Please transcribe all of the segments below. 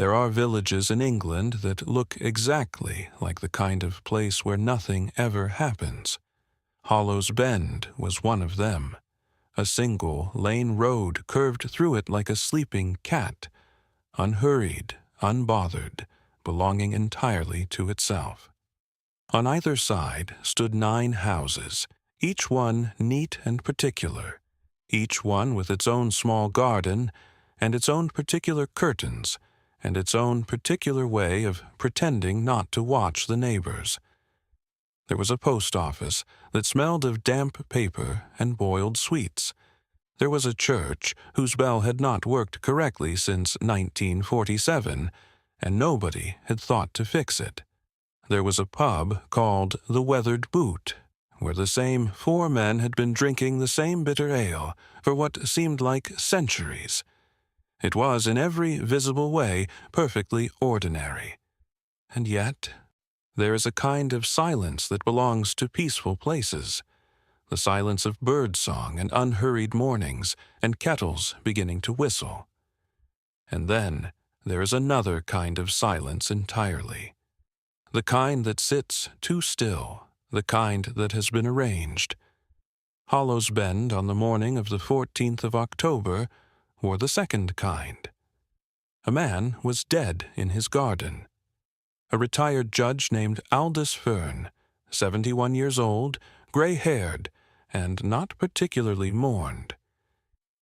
There are villages in England that look exactly like the kind of place where nothing ever happens. Hollow's Bend was one of them. A single lane road curved through it like a sleeping cat, unhurried, unbothered, belonging entirely to itself. On either side stood 9 houses, each one neat and particular, each one with its own small garden and its own particular curtains and its own particular way of pretending not to watch the neighbors. There was a post office that smelled of damp paper and boiled sweets. There was a church whose bell had not worked correctly since 1947, and nobody had thought to fix it. There was a pub called the Weathered Boot, where the same 4 men had been drinking the same bitter ale for what seemed like centuries. It was, in every visible way, perfectly ordinary. And yet, there is a kind of silence that belongs to peaceful places, the silence of birdsong and unhurried mornings and kettles beginning to whistle. And then there is another kind of silence entirely, the kind that sits too still, the kind that has been arranged. Hollow's Bend on the morning of the 14th of October wore the second kind. A man was dead in his garden. A retired judge named Aldous Fern, 71 years old, gray-haired, and not particularly mourned.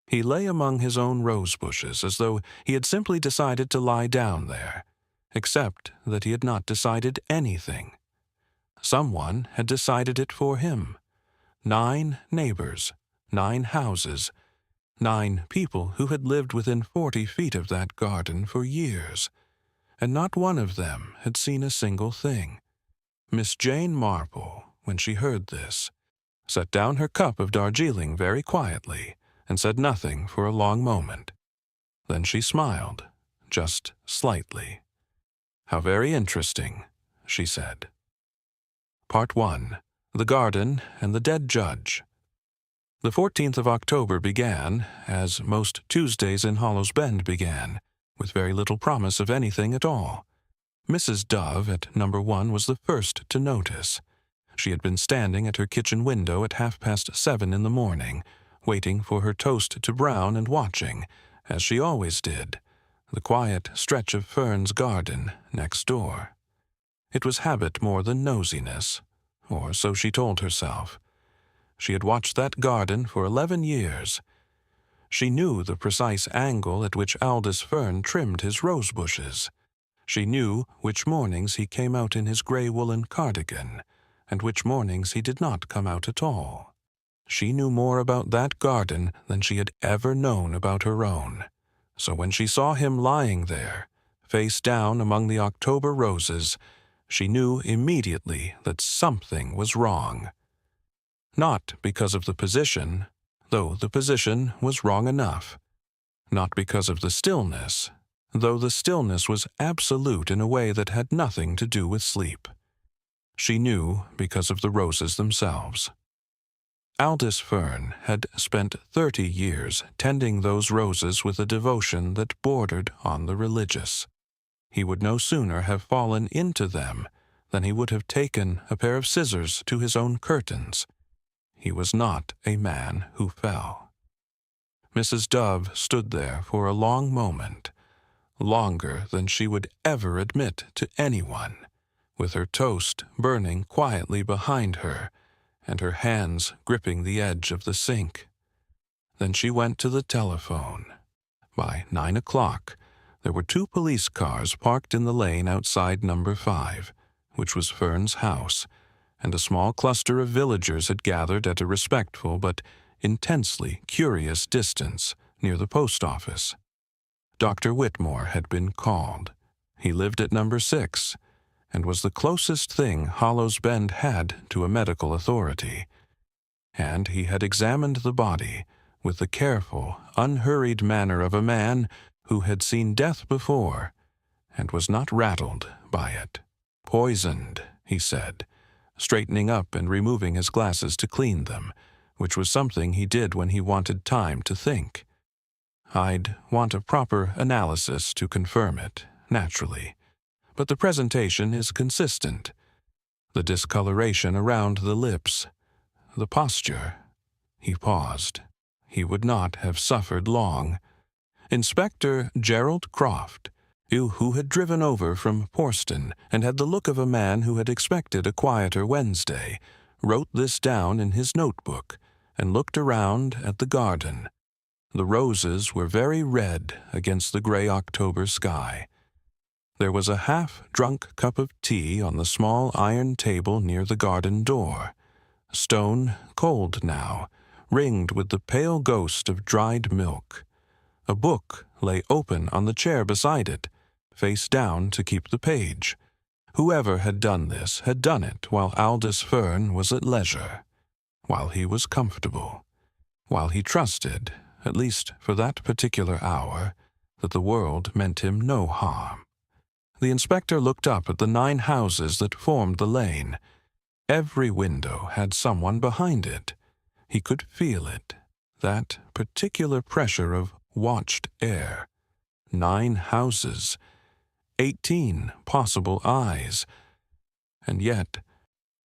He lay among his own rose bushes as though he had simply decided to lie down there, except that he had not decided anything. Someone had decided it for him. 9 neighbors, 9 houses, 9 people who had lived within 40 feet of that garden for years, and not one of them had seen a single thing. Miss Jane Marple, when she heard this, set down her cup of Darjeeling very quietly and said nothing for a long moment. Then she smiled, just slightly. "How very interesting," she said. Part 1. The Garden and the Dead Judge. The 14th of October began, as most Tuesdays in Hollow's Bend began, with very little promise of anything at all. Mrs. Dove at number 1 was the first to notice. She had been standing at her kitchen window at 7:30 in the morning, waiting for her toast to brown and watching, as she always did, the quiet stretch of Fern's garden next door. It was habit more than nosiness, or so she told herself. She had watched that garden for 11 years. She knew the precise angle at which Aldous Fern trimmed his rose bushes. She knew which mornings he came out in his gray woolen cardigan, and which mornings he did not come out at all. She knew more about that garden than she had ever known about her own. So when she saw him lying there, face down among the October roses, she knew immediately that something was wrong. Not because of the position, though the position was wrong enough. Not because of the stillness, though the stillness was absolute in a way that had nothing to do with sleep. She knew because of the roses themselves. Aldous Fern had spent 30 years tending those roses with a devotion that bordered on the religious. He would no sooner have fallen into them than he would have taken a pair of scissors to his own curtains. He was not a man who fell. Mrs. Dove stood there for a long moment, longer than she would ever admit to anyone, with her toast burning quietly behind her and her hands gripping the edge of the sink. Then she went to the telephone. By 9 o'clock, there were 2 police cars parked in the lane outside number 5, which was Fern's house, and a small cluster of villagers had gathered at a respectful but intensely curious distance near the post office. Dr. Whitmore had been called. He lived at number 6, and was the closest thing Hollow's Bend had to a medical authority. And he had examined the body with the careful, unhurried manner of a man who had seen death before and was not rattled by it. "Poisoned," he said, straightening up and removing his glasses to clean them, which was something he did when he wanted time to think. "I'd want a proper analysis to confirm it," naturally, but the presentation is consistent. The discoloration around the lips, the posture. He paused. He would not have suffered long. Inspector Gerald Croft, who had driven over from Portston and had the look of a man who had expected a quieter Wednesday, wrote this down in his notebook and looked around at the garden. The roses were very red against the gray October sky. There was a half-drunk cup of tea on the small iron table near the garden door, stone cold now, ringed with the pale ghost of dried milk. A book lay open on the chair beside it, face down to keep the page. Whoever had done this had done it while Aldous Fern was at leisure, while he was comfortable, while he trusted, at least for that particular hour, that the world meant him no harm. The inspector looked up at the 9 houses that formed the lane. Every window had someone behind it. He could feel it, that particular pressure of watched air. 9 houses, 18 possible eyes. And yet,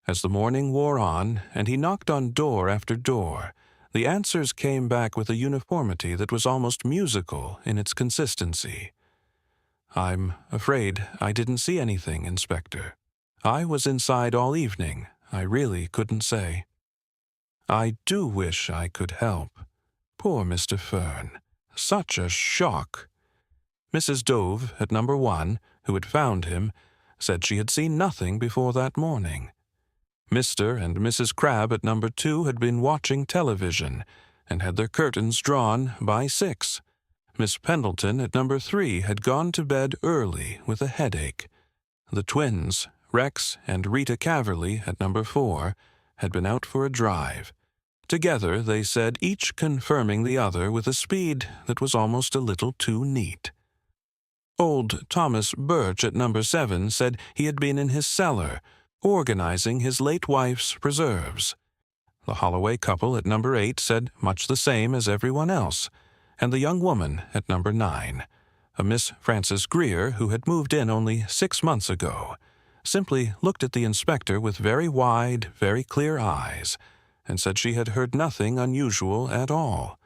as the morning wore on and he knocked on door after door, the answers came back with a uniformity that was almost musical in its consistency. "I'm afraid I didn't see anything, Inspector. I was inside all evening. I really couldn't say." "I do wish I could help. Poor Mr. Fern. Such a shock." Mrs. Dove at number 1, who had found him, said she had seen nothing before that morning. Mr. and Mrs. Crabbe at number 2 had been watching television and had their curtains drawn by 6. Miss Pendleton at number 3 had gone to bed early with a headache. The twins, Rex and Rita Caverly at number 4, had been out for a drive. Together, they said, each confirming the other with a speed that was almost a little too neat. Old Thomas Birch at number 7 said he had been in his cellar, organizing his late wife's preserves. The Holloway couple at number 8 said much the same as everyone else, and the young woman at number 9, a Miss Frances Greer who had moved in only 6 months ago, simply looked at the inspector with very wide, very clear eyes, and said she had heard nothing unusual at all.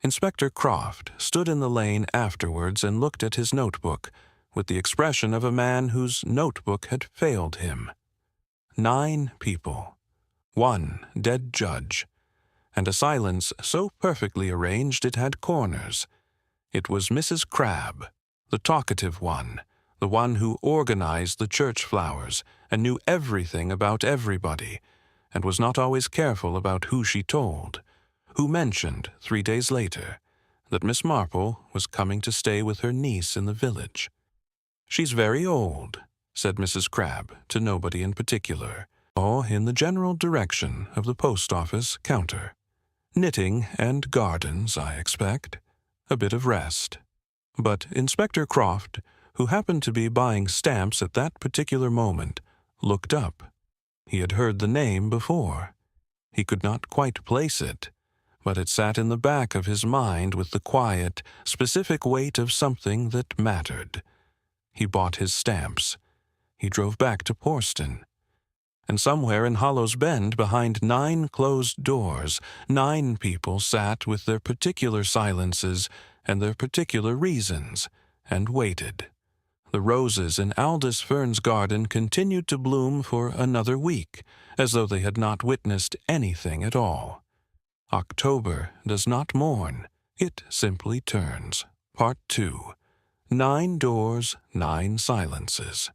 Inspector Croft stood in the lane afterwards and looked at his notebook with the expression of a man whose notebook had failed him. 9 people, 1 dead judge, and a silence so perfectly arranged it had corners. It was Mrs. Crabbe, the talkative one, the one who organized the church flowers and knew everything about everybody, and was not always careful about who she told, who mentioned 3 days later that Miss Marple was coming to stay with her niece in the village. "She's very old," said Mrs. Crabbe to nobody in particular, all in the general direction of the post office counter. "Knitting and gardens, I expect. A bit of rest." But Inspector Croft, who happened to be buying stamps at that particular moment, looked up. He had heard the name before. He could not quite place it, but it sat in the back of his mind with the quiet, specific weight of something that mattered. He bought his stamps. He drove back to Portston. And somewhere in Hollow's Bend, behind 9 closed doors, 9 people sat with their particular silences and their particular reasons, and waited. The roses in Aldous Fern's garden continued to bloom for another week, as though they had not witnessed anything at all. October does not mourn, it simply turns. Part 2. 9 doors, 9 silences.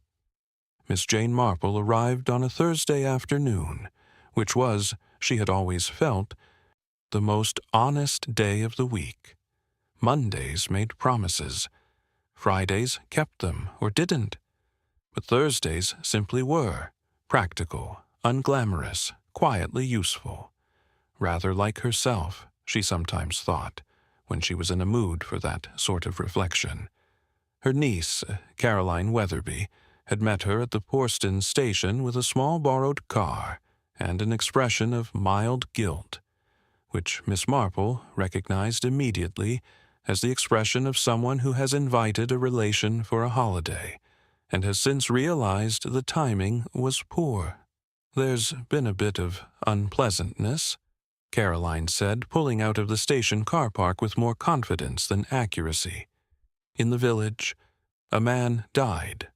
Miss Jane Marple arrived on a Thursday afternoon, which was, she had always felt, the most honest day of the week. Mondays made promises. Fridays kept them or didn't. But Thursdays simply were, practical, unglamorous, quietly useful. Rather like herself, she sometimes thought, when she was in a mood for that sort of reflection. Her niece, Caroline Weatherby, had met her at the Portston station with a small borrowed car and an expression of mild guilt, which Miss Marple recognized immediately as the expression of someone who has invited a relation for a holiday and has since realized the timing was poor. "There's been a bit of unpleasantness," Caroline said, pulling out of the station car park with more confidence than accuracy. "In the village, a man died.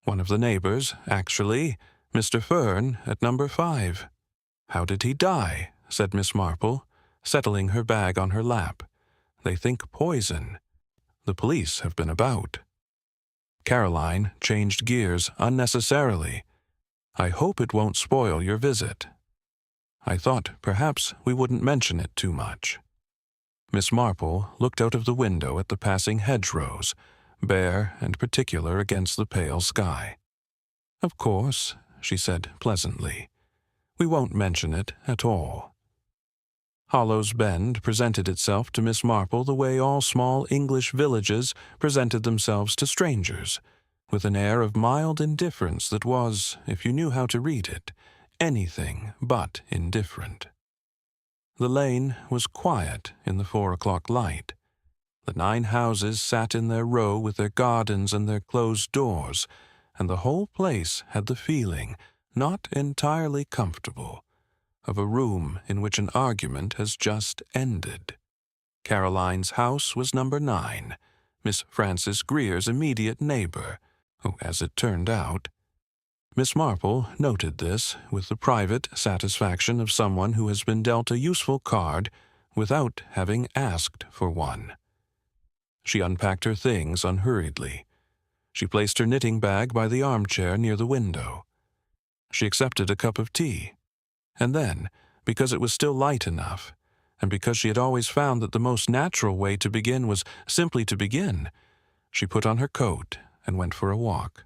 One of the neighbours, actually, Mr. Fern, at number 5. "How did he die?" said Miss Marple, settling her bag on her lap. "They think poison. The police have been about." Caroline changed gears unnecessarily. "I hope it won't spoil your visit. I thought perhaps we wouldn't mention it too much." Miss Marple looked out of the window at the passing hedgerows, bare and particular against the pale sky. "Of course," she said pleasantly. "We won't mention it at all." Hollow's Bend presented itself to Miss Marple the way all small English villages presented themselves to strangers, with an air of mild indifference that was, if you knew how to read it, anything but indifferent. The lane was quiet in the 4 o'clock light. The 9 houses sat in their row with their gardens and their closed doors, and the whole place had the feeling, not entirely comfortable, of a room in which an argument has just ended. Caroline's house was number 9, Miss Frances Greer's immediate neighbour, who, as it turned out. Miss Marple noted this with the private satisfaction of someone who has been dealt a useful card without having asked for one. She unpacked her things unhurriedly. She placed her knitting bag by the armchair near the window. She accepted a cup of tea. And then, because it was still light enough, and because she had always found that the most natural way to begin was simply to begin, she put on her coat and went for a walk.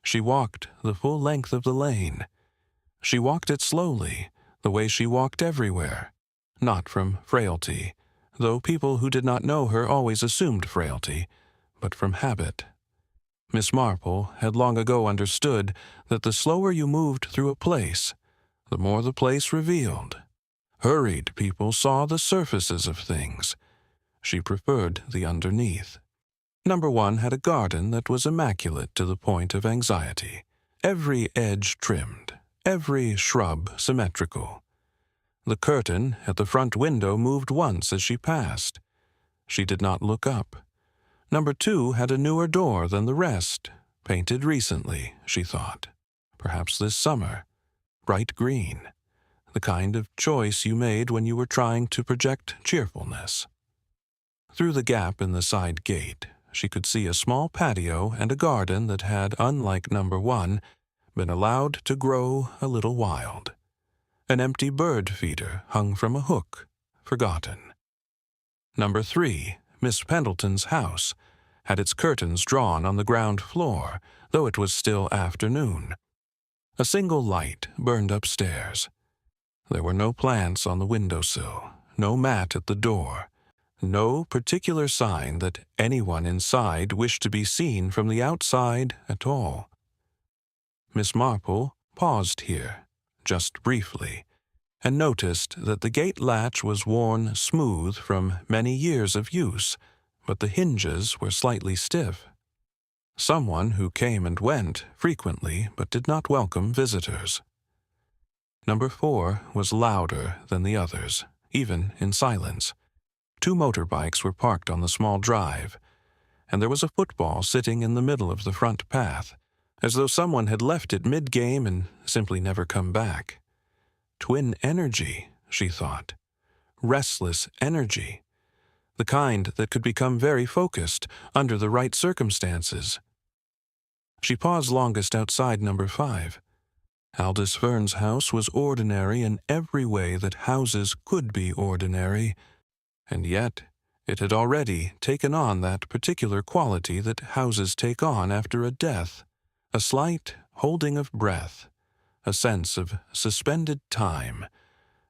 She walked the full length of the lane. She walked it slowly, the way she walked everywhere, not from frailty, though people who did not know her always assumed frailty, but from habit. Miss Marple had long ago understood that the slower you moved through a place, the more the place revealed. Hurried people saw the surfaces of things. She preferred the underneath. Number 1 had a garden that was immaculate to the point of anxiety, every edge trimmed, every shrub symmetrical. The curtain at the front window moved once as she passed. She did not look up. Number 2 had a newer door than the rest, painted recently, she thought, perhaps this summer, bright green, the kind of choice you made when you were trying to project cheerfulness. Through the gap in the side gate, she could see a small patio and a garden that had, unlike number 1, been allowed to grow a little wild. An empty bird feeder hung from a hook, forgotten. Number 3, Miss Pendleton's house, had its curtains drawn on the ground floor, though it was still afternoon. A single light burned upstairs. There were no plants on the windowsill, no mat at the door, no particular sign that anyone inside wished to be seen from the outside at all. Miss Marple paused here, just briefly, and noticed that the gate latch was worn smooth from many years of use, but the hinges were slightly stiff. Someone who came and went frequently but did not welcome visitors. Number 4 was louder than the others, even in silence. 2 motorbikes were parked on the small drive, and there was a football sitting in the middle of the front path, as though someone had left it mid-game and simply never come back. Twin energy, she thought. Restless energy. The kind that could become very focused under the right circumstances. She paused longest outside number 5. Aldous Fern's house was ordinary in every way that houses could be ordinary, and yet it had already taken on that particular quality that houses take on after a death, a slight holding of breath, a sense of suspended time,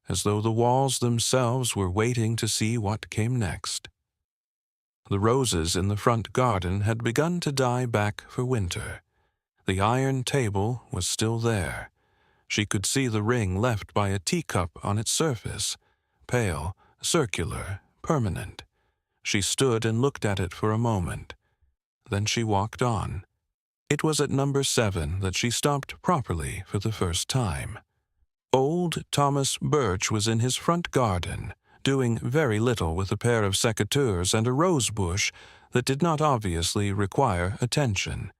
as though the walls themselves were waiting to see what came next. The roses in the front garden had begun to die back for winter. The iron table was still there. She could see the ring left by a teacup on its surface, pale, circular, permanent. She stood and looked at it for a moment. Then she walked on. It was at number 7 that she stopped properly for the first time. Old Thomas Birch was in his front garden, doing very little with a pair of secateurs and a rose bush that did not obviously require attention.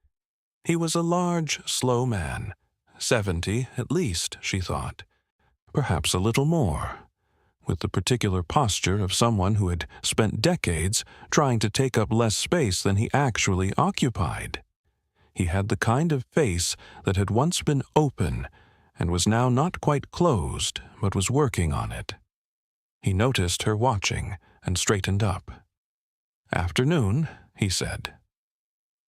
He was a large, slow man, 70 at least, she thought, perhaps a little more, with the particular posture of someone who had spent decades trying to take up less space than he actually occupied. He had the kind of face that had once been open and was now not quite closed, but was working on it. He noticed her watching and straightened up. "Afternoon," he said.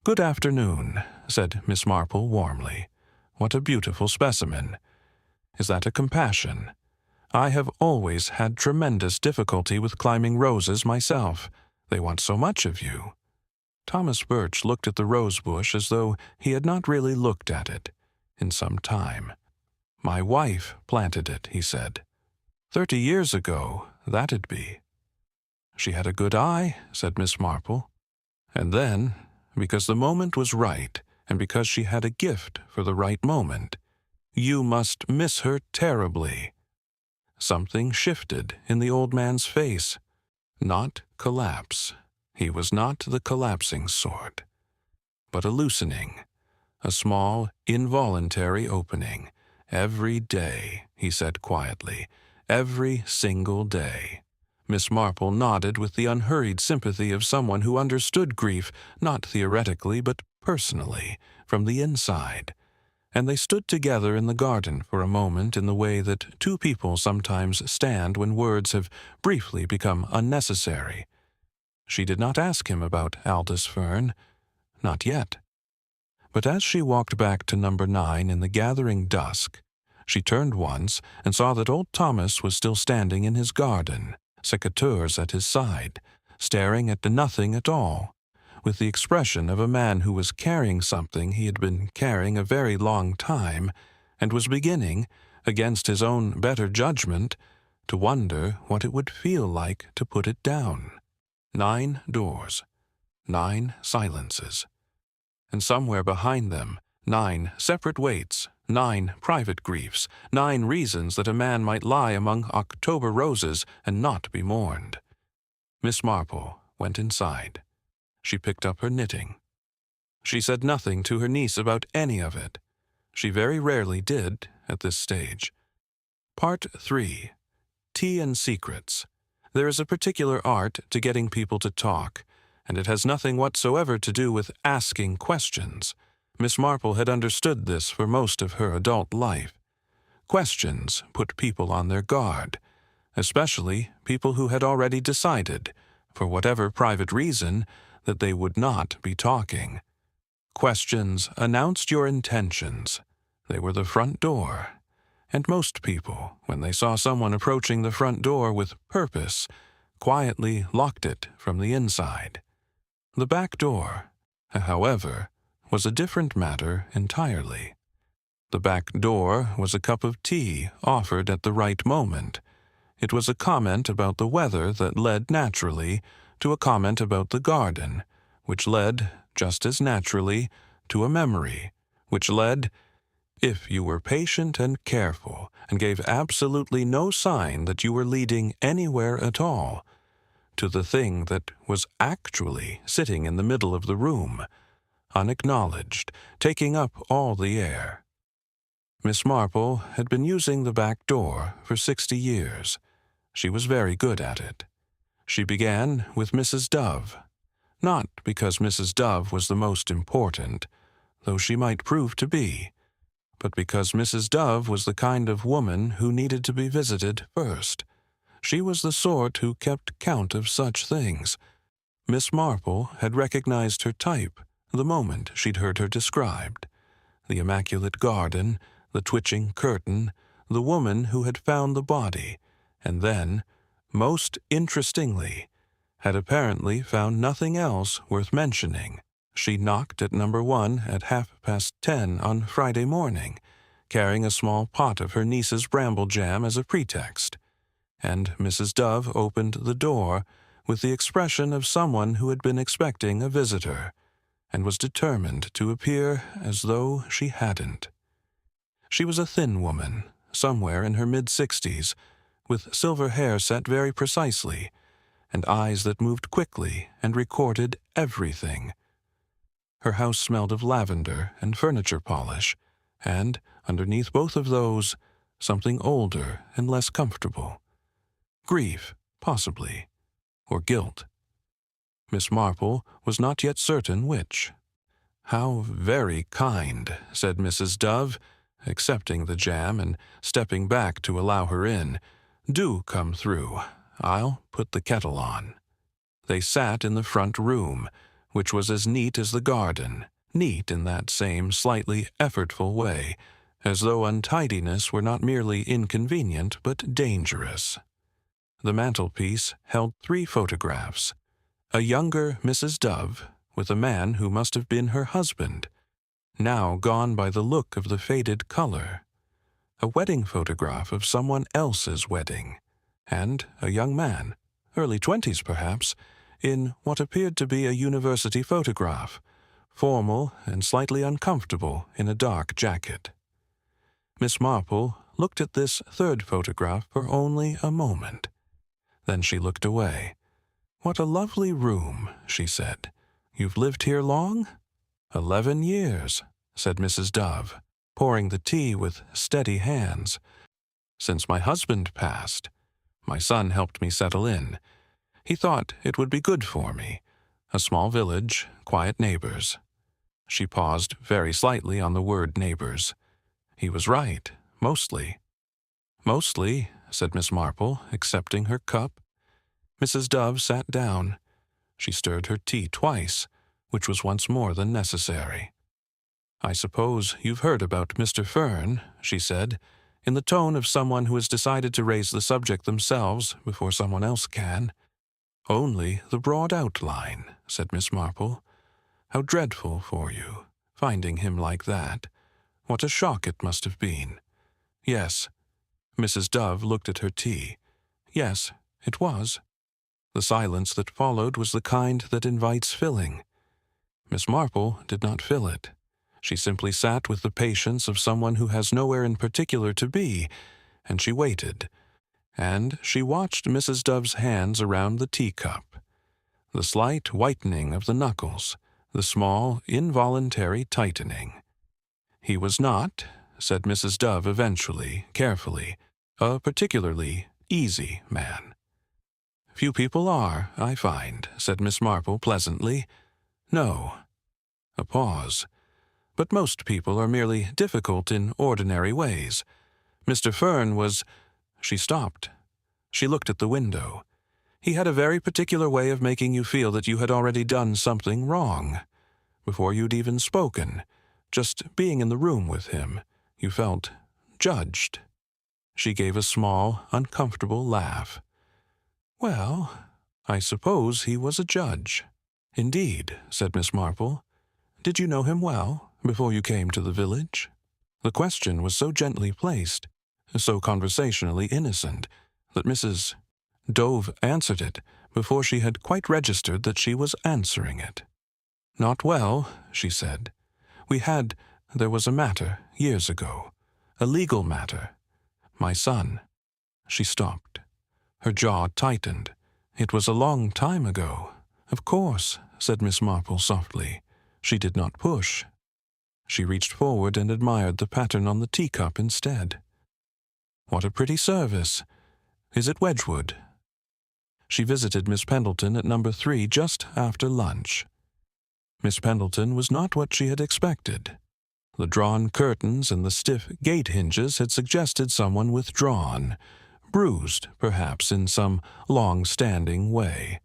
"Good afternoon," said Miss Marple warmly. "What a beautiful specimen. Is that a compassion? I have always had tremendous difficulty with climbing roses myself. They want so much of you." Thomas Birch looked at the rose bush as though he had not really looked at it in some time. "My wife planted it," he said. 30 years ago, that'd be." "She had a good eye," said Miss Marple. "And then, because the moment was right, and because she had a gift for the right moment, you must miss her terribly." Something shifted in the old man's face. Not collapse. He was not the collapsing sort. But a loosening. A small, involuntary opening. "Every day," he said quietly. "Every single day." Miss Marple nodded with the unhurried sympathy of someone who understood grief, not theoretically, but personally, from the inside. And they stood together in the garden for a moment in the way that two people sometimes stand when words have briefly become unnecessary. She did not ask him about Aldous Fern. Not yet. But as she walked back to number 9 in the gathering dusk, she turned once and saw that old Thomas was still standing in his garden, secateurs at his side, staring at nothing at all, with the expression of a man who was carrying something he had been carrying a very long time, and was beginning, against his own better judgment, to wonder what it would feel like to put it down. 9 doors, 9 silences. And somewhere behind them, 9 separate waits, 9 private griefs, 9 reasons that a man might lie among October roses and not be mourned. Miss Marple went inside. She picked up her knitting. She said nothing to her niece about any of it. She very rarely did at this stage. Part 3. Tea and Secrets. There is a particular art to getting people to talk, and it has nothing whatsoever to do with asking questions. Miss Marple had understood this for most of her adult life. Questions put people on their guard, especially people who had already decided, for whatever private reason, that they would not be talking. Questions announced your intentions. They were the front door. And most people, when they saw someone approaching the front door with purpose, quietly locked it from the inside. The back door, however, was a different matter entirely. The back door was a cup of tea offered at the right moment. It was a comment about the weather that led naturally to a comment about the garden, which led, just as naturally, to a memory, which led, if you were patient and careful and gave absolutely no sign that you were leading anywhere at all, to the thing that was actually sitting in the middle of the room, unacknowledged, taking up all the air. Miss Marple had been using the back door for 60 years. She was very good at it. She began with Mrs. Dove, not because Mrs. Dove was the most important, though she might prove to be, but because Mrs. Dove was the kind of woman who needed to be visited first. She was the sort who kept count of such things. Miss Marple had recognized her type the moment she'd heard her described. The immaculate garden, the twitching curtain, the woman who had found the body, and then, most interestingly, had apparently found nothing else worth mentioning. She knocked at number 1 at 10:30 on Friday morning, carrying a small pot of her niece's bramble jam as a pretext, and Mrs. Dove opened the door with the expression of someone who had been expecting a visitor, and was determined to appear as though she hadn't. She was a thin woman, somewhere in her mid-60s, with silver hair set very precisely, and eyes that moved quickly and recorded everything. Her house smelled of lavender and furniture polish, and, underneath both of those, something older and less comfortable. Grief, possibly, or guilt. Miss Marple was not yet certain which. "How very kind," said Mrs. Dove, accepting the jam and stepping back to allow her in. "Do come through. I'll put the kettle on." They sat in the front room, which was as neat as the garden, neat in that same slightly effortful way, as though untidiness were not merely inconvenient but dangerous. The mantelpiece held 3 photographs. A younger Mrs. Dove, with a man who must have been her husband, now gone by the look of the faded color. A wedding photograph of someone else's wedding, and a young man, early 20s perhaps, in what appeared to be a university photograph, formal and slightly uncomfortable in a dark jacket. Miss Marple looked at this 3rd photograph for only a moment. Then she looked away. "What a lovely room," she said. "You've lived here long?" 11 years, said Mrs. Dove, pouring the tea with steady hands. "Since my husband passed. My son helped me settle in. He thought it would be good for me. A small village, quiet neighbours." She paused very slightly on the word neighbours. He was right, mostly. "Mostly," said Miss Marple, accepting her cup. Mrs. Dove sat down. She stirred her tea twice, which was once more than necessary. "I suppose you've heard about Mr. Fern," she said, in the tone of someone who has decided to raise the subject themselves before someone else can. "Only the broad outline," said Miss Marple. "How dreadful for you, finding him like that. What a shock it must have been." "Yes." Mrs. Dove looked at her tea. "Yes, it was." The silence that followed was the kind that invites filling. Miss Marple did not fill it. She simply sat with the patience of someone who has nowhere in particular to be, and she waited. And she watched Mrs. Dove's hands around the teacup. The slight whitening of the knuckles, the small, involuntary tightening. "He was not," said Mrs. Dove eventually, carefully, "a particularly easy man." "Few people are, I find," said Miss Marple pleasantly. "No." A pause. "But most people are merely difficult in ordinary ways. Mr. Fern was—" She stopped. She looked at the window. "He had a very particular way of making you feel that you had already done something wrong. Before you'd even spoken, just being in the room with him, you felt judged." She gave a small, uncomfortable laugh. "Well, I suppose he was a judge." "Indeed," said Miss Marple. "Did you know him well before you came to the village?" The question was so gently placed, so conversationally innocent, that Mrs. Dove answered it before she had quite registered that she was answering it. "Not well," she said. There was a matter, years ago. A legal matter. My son." She stopped. Her jaw tightened. "It was a long time ago." "Of course," said Miss Marple softly. She did not push. She reached forward and admired the pattern on the teacup instead. "What a pretty service. Is it Wedgwood?" She visited Miss Pendleton at number 3 just after lunch. Miss Pendleton was not what she had expected. The drawn curtains and the stiff gate hinges had suggested someone withdrawn, bruised, perhaps, in some long-standing way.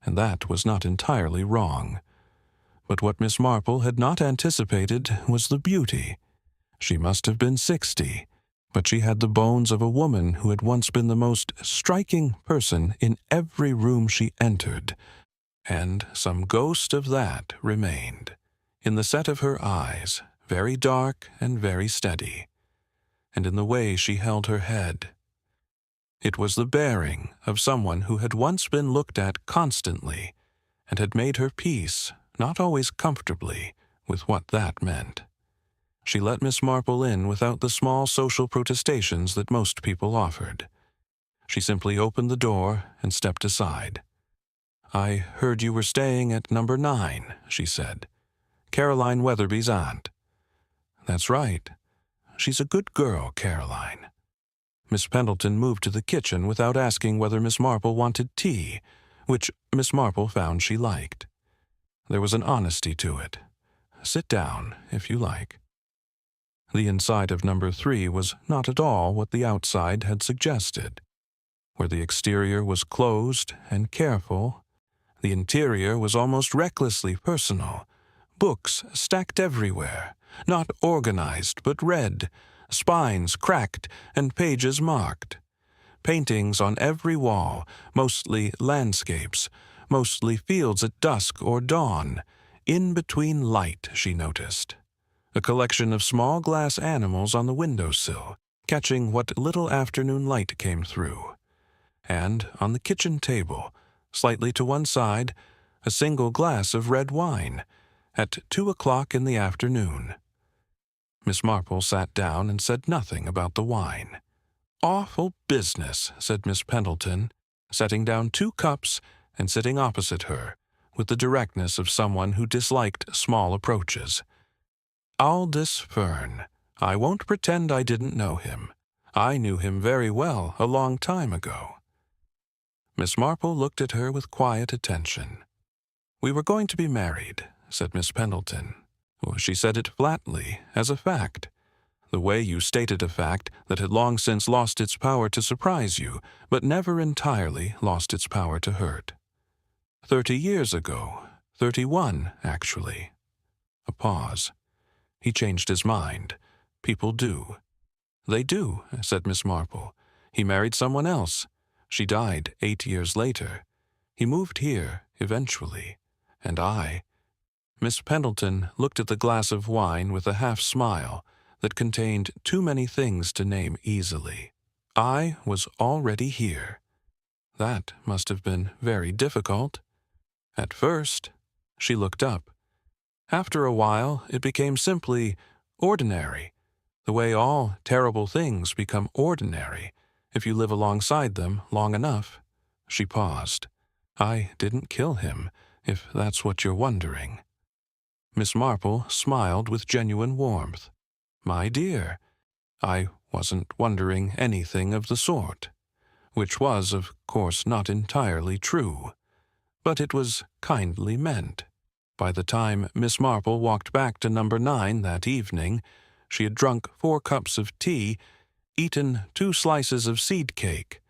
And that was not entirely wrong. But what Miss Marple had not anticipated was the beauty. She must have been 60, but she had the bones of a woman who had once been the most striking person in every room she entered, and some ghost of that remained, in the set of her eyes, very dark and very steady, and in the way she held her head. It was the bearing of someone who had once been looked at constantly and had made her peace, not always comfortably, with what that meant. She let Miss Marple in without the small social protestations that most people offered. She simply opened the door and stepped aside. "I heard you were staying at number 9, she said. "Caroline Weatherby's aunt." "That's right. She's a good girl, Caroline." Miss Pendleton moved to the kitchen without asking whether Miss Marple wanted tea, which Miss Marple found she liked. There was an honesty to it. "Sit down, if you like." The inside of number 3 was not at all what the outside had suggested. Where the exterior was closed and careful, the interior was almost recklessly personal. Books stacked everywhere, not organized but read, spines cracked and pages marked. Paintings on every wall, mostly landscapes, mostly fields at dusk or dawn, in between light, she noticed. A collection of small glass animals on the windowsill, catching what little afternoon light came through. And on the kitchen table, slightly to one side, a single glass of red wine, at 2 o'clock in the afternoon. Miss Marple sat down and said nothing about the wine. "Awful business," said Miss Pendleton, setting down 2 cups and sitting opposite her, with the directness of someone who disliked small approaches. "Aldous Fern. I won't pretend I didn't know him. I knew him very well a long time ago." Miss Marple looked at her with quiet attention. "We were going to be married," said Miss Pendleton. She said it flatly, as a fact. The way you stated a fact that had long since lost its power to surprise you, but never entirely lost its power to hurt. 30 years ago. 31, actually." A pause. He changed his mind. "People do." "They do," said Miss Marple. "He married someone else. She died 8 years later. He moved here, eventually. And I—" Miss Pendleton looked at the glass of wine with a half-smile that contained too many things to name easily. "I was already here. That must have been very difficult." "At first." She looked up. "After a while, it became simply ordinary, the way all terrible things become ordinary if you live alongside them long enough." She paused. "I didn't kill him, if that's what you're wondering." Miss Marple smiled with genuine warmth. "My dear, I wasn't wondering anything of the sort," which was, of course, not entirely true. But it was kindly meant. By the time Miss Marple walked back to number 9 that evening, she had drunk 4 cups of tea, eaten 2 slices of seed cake,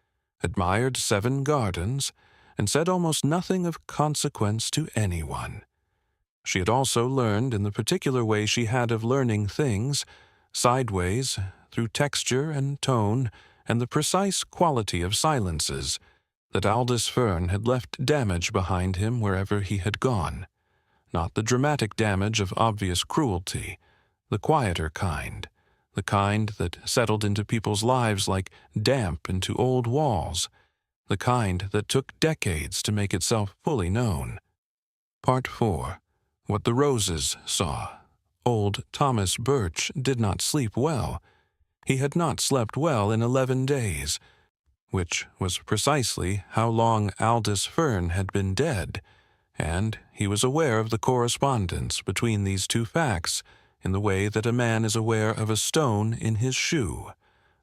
admired 7 gardens, and said almost nothing of consequence to anyone. She had also learned in the particular way she had of learning things, sideways, through texture and tone and the precise quality of silences, that Aldous Fern had left damage behind him wherever he had gone. Not the dramatic damage of obvious cruelty, the quieter kind, the kind that settled into people's lives like damp into old walls, the kind that took decades to make itself fully known. Part 4. What the Roses Saw. Old Thomas Birch did not sleep well. He had not slept well in 11 days, which was precisely how long Aldous Fern had been dead, and he was aware of the correspondence between these 2 facts in the way that a man is aware of a stone in his shoe,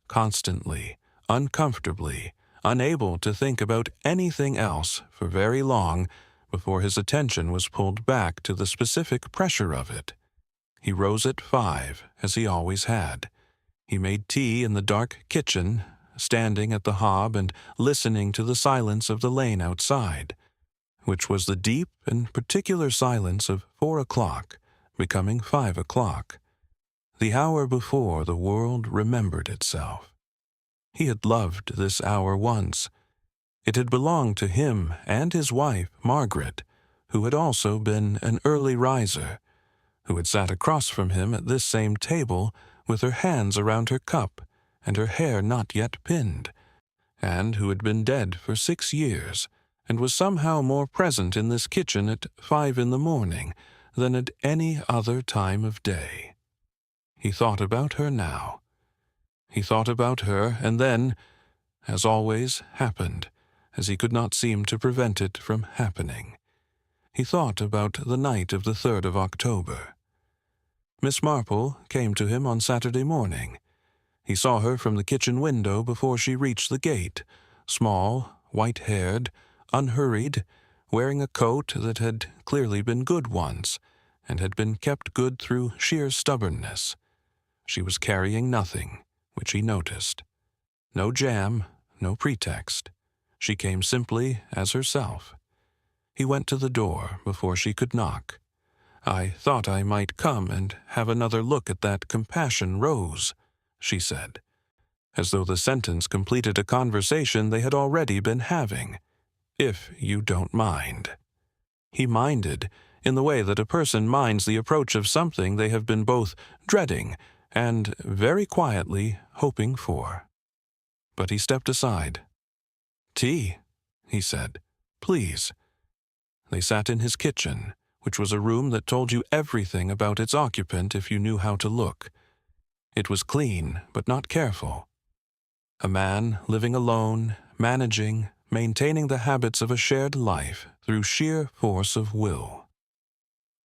constantly, uncomfortably, unable to think about anything else for very long before his attention was pulled back to the specific pressure of it. He rose at 5, as he always had. He made tea in the dark kitchen, standing at the hob and listening to the silence of the lane outside, which was the deep and particular silence of 4 o'clock, becoming 5 o'clock, the hour before the world remembered itself. He had loved this hour once. It had belonged to him and his wife, Margaret, who had also been an early riser, who had sat across from him at this same table with her hands around her cup and her hair not yet pinned, and who had been dead for 6 years, and was somehow more present in this kitchen at 5 in the morning than at any other time of day. He thought about her now. He thought about her, and then, as always, happened, as he could not seem to prevent it from happening. He thought about the night of the 3rd of October. Miss Marple came to him on Saturday morning. He saw her from the kitchen window before she reached the gate, small, white-haired, unhurried, wearing a coat that had clearly been good once, and had been kept good through sheer stubbornness. She was carrying nothing, which he noticed. No jam, no pretext. She came simply as herself. He went to the door before she could knock. "I thought I might come and have another look at that compassion rose," she said, as though the sentence completed a conversation they had already been having. "If you don't mind." He minded, in the way that a person minds the approach of something they have been both dreading and very quietly hoping for. But he stepped aside. "Tea," he said. "Please." They sat in his kitchen, which was a room that told you everything about its occupant if you knew how to look. It was clean, but not careful. A man living alone, managing, maintaining the habits of a shared life through sheer force of will.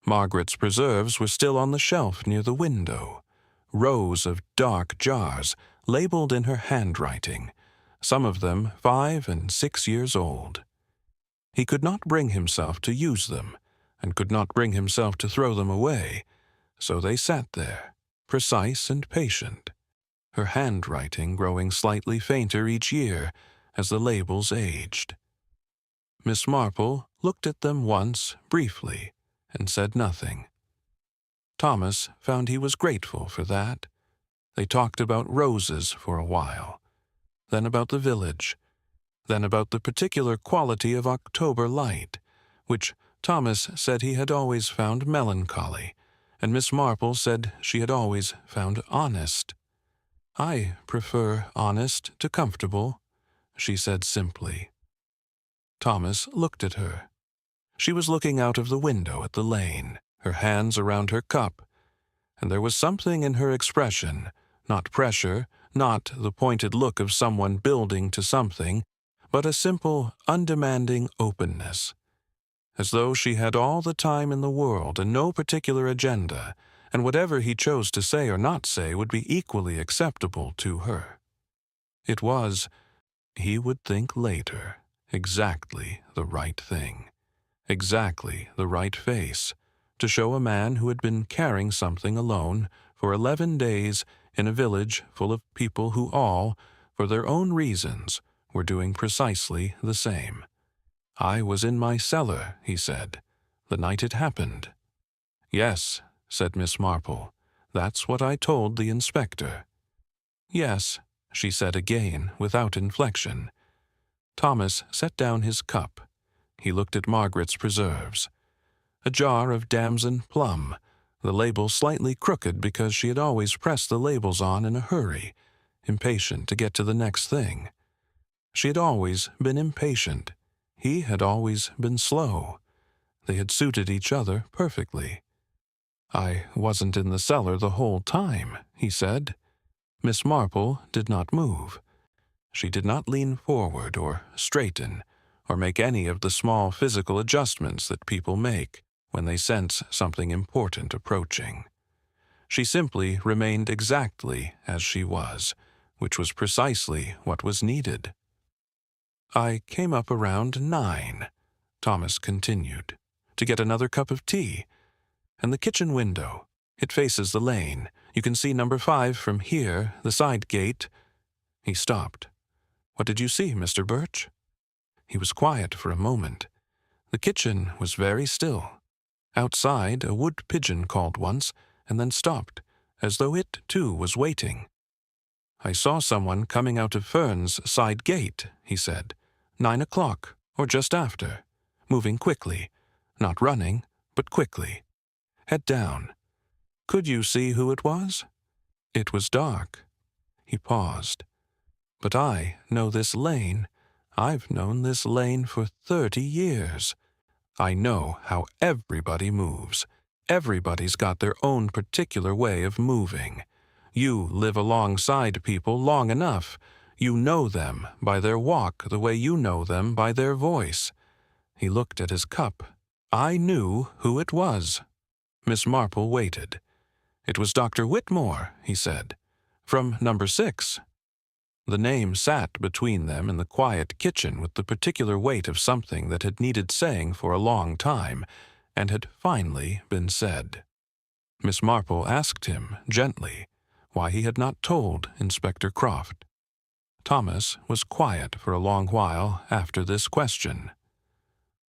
Margaret's preserves were still on the shelf near the window, rows of dark jars labeled in her handwriting, some of them 5 and 6 years old. He could not bring himself to use them, and could not bring himself to throw them away, so they sat there, precise and patient, her handwriting growing slightly fainter each year as the labels aged. Miss Marple looked at them once, briefly, and said nothing. Thomas found he was grateful for that. They talked about roses for a while, then about the village, then about the particular quality of October light, which Thomas said he had always found melancholy, and Miss Marple said she had always found honest. "I prefer honest to comfortable," she said simply. Thomas looked at her. She was looking out of the window at the lane, her hands around her cup, and there was something in her expression, not pressure, not the pointed look of someone building to something, but a simple, undemanding openness, as though she had all the time in the world and no particular agenda, and whatever he chose to say or not say would be equally acceptable to her. It was, he would think later, exactly the right thing, exactly the right face, to show a man who had been carrying something alone for 11 days in a village full of people who all, for their own reasons, were doing precisely the same. "I was in my cellar," he said, "the night it happened." "Yes," said Miss Marple, "that's what I told the inspector." "Yes," she said again, without inflection. Thomas set down his cup. He looked at Margaret's preserves. A jar of damson plum, the label slightly crooked because she had always pressed the labels on in a hurry, impatient to get to the next thing. She had always been impatient. He had always been slow. They had suited each other perfectly. "I wasn't in the cellar the whole time," he said. Miss Marple did not move. She did not lean forward or straighten or make any of the small physical adjustments that people make when they sense something important approaching. She simply remained exactly as she was, which was precisely what was needed. "I came up around 9, Thomas continued, "to get another cup of tea. And the kitchen window, it faces the lane. You can see number 5 from here, the side gate." He stopped. "What did you see, Mr. Birch?" He was quiet for a moment. The kitchen was very still. Outside, a wood pigeon called once, and then stopped, as though it, too, was waiting. "I saw someone coming out of Fern's side gate," he said. 9 o'clock, or just after, moving quickly, not running, but quickly. Head down. Could you see who it was?" "It was dark." He paused. But I know this lane. I've known this lane for 30 years. I know how everybody moves. Everybody's got their own particular way of moving. You live alongside people long enough. You know them by their walk the way you know them by their voice." He looked at his cup. I knew who it was. Miss Marple waited. "It was Dr. Whitmore," he said, "from number 6. The name sat between them in the quiet kitchen with the particular weight of something that had needed saying for a long time, and had finally been said. Miss Marple asked him, gently, why he had not told Inspector Croft. Thomas was quiet for a long while after this question.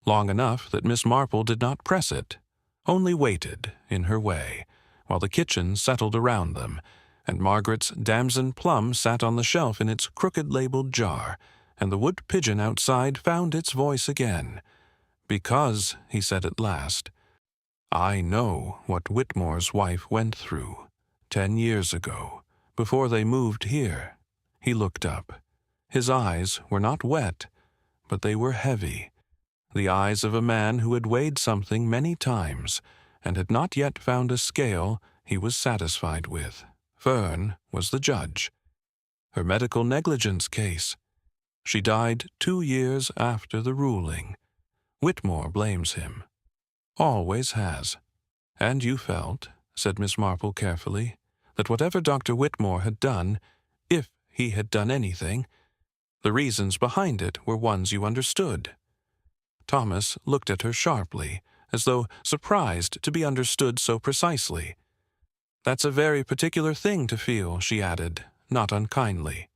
Long enough that Miss Marple did not press it, only waited, in her way, while the kitchen settled around them, and Margaret's damson plum sat on the shelf in its crooked-labeled jar, and the wood pigeon outside found its voice again. "Because," he said at last, "I know what Whitmore's wife went through 10 years ago, before they moved here." He looked up. His eyes were not wet, but they were heavy, the eyes of a man who had weighed something many times, and had not yet found a scale he was satisfied with. Fern was the judge. Her medical negligence case. She died 2 years after the ruling. Whitmore blames him. Always has. "And you felt," said Miss Marple carefully, "that whatever Dr. Whitmore had done, if he had done anything, the reasons behind it were ones you understood." Thomas looked at her sharply, as though surprised to be understood so precisely. "That's a very particular thing to feel," she added, not unkindly,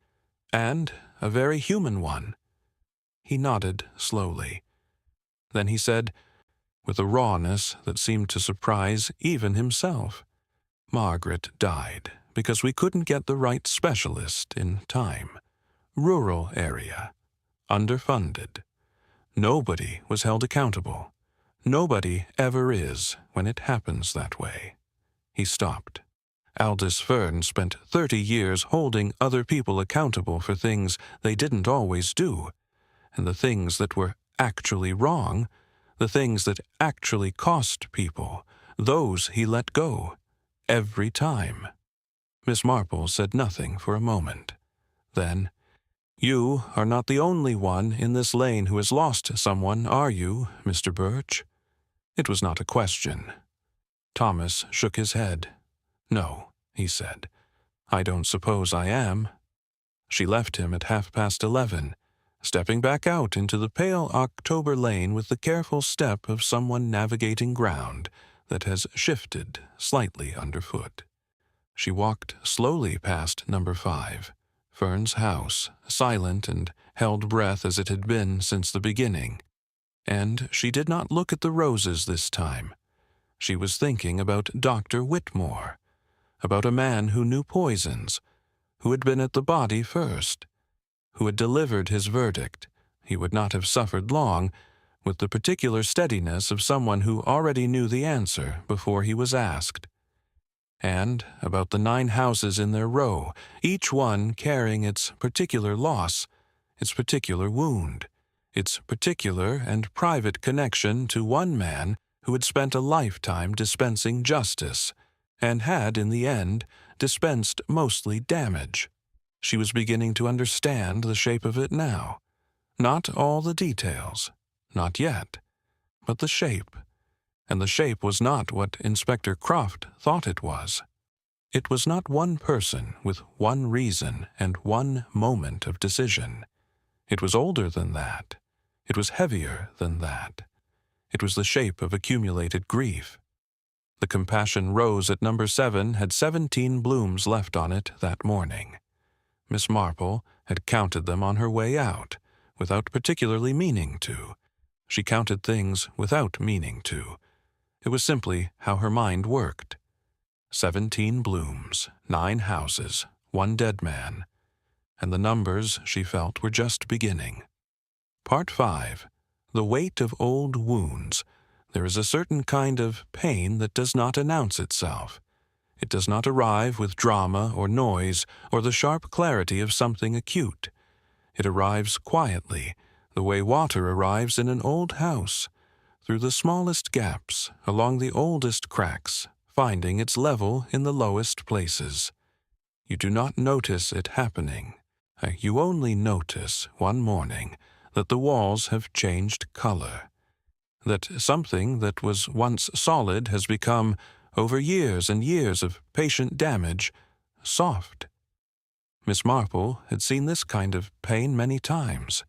"and a very human one." He nodded slowly. Then he said, with a rawness that seemed to surprise even himself, "Margaret died because we couldn't get the right specialist in time. Rural area. Underfunded. Nobody was held accountable. Nobody ever is when it happens that way." He stopped. Aldous Fern spent 30 years holding other people accountable for things they didn't always do, and the things that were actually wrong, the things that actually cost people, those he let go, every time. Miss Marple said nothing for a moment. Then, "You are not the only one in this lane who has lost someone, are you, Mr. Birch?" It was not a question. Thomas shook his head. "No," he said, "I don't suppose I am." She left him at 11:30, stepping back out into the pale October lane with the careful step of someone navigating ground that has shifted slightly underfoot. She walked slowly past number 5, Fern's house, silent and held breath as it had been since the beginning. And she did not look at the roses this time. She was thinking about Dr. Whitmore, about a man who knew poisons, who had been at the body first, who had delivered his verdict. He would not have suffered long, with the particular steadiness of someone who already knew the answer before he was asked. And about the 9 houses in their row, each one carrying its particular loss, its particular wound, its particular and private connection to one man who had spent a lifetime dispensing justice, and had, in the end, dispensed mostly damage. She was beginning to understand the shape of it now. Not all the details, not yet, but the shape. And the shape was not what Inspector Croft thought it was. It was not one person with one reason and one moment of decision. It was older than that. It was heavier than that. It was the shape of accumulated grief. The compassion rose at number 7 had 17 blooms left on it that morning. Miss Marple had counted them on her way out, without particularly meaning to. She counted things without meaning to. It was simply how her mind worked. 17 blooms, 9 houses, 1 dead man. And the numbers, she felt, were just beginning. Part 5. The weight of old wounds. There is a certain kind of pain that does not announce itself. It does not arrive with drama or noise or the sharp clarity of something acute. It arrives quietly, the way water arrives in an old house, through the smallest gaps, along the oldest cracks, finding its level in the lowest places. You do not notice it happening. You only notice, one morning, that the walls have changed color, that something that was once solid has become, over years and years of patient damage, soft. Miss Marple had seen this kind of pain many times.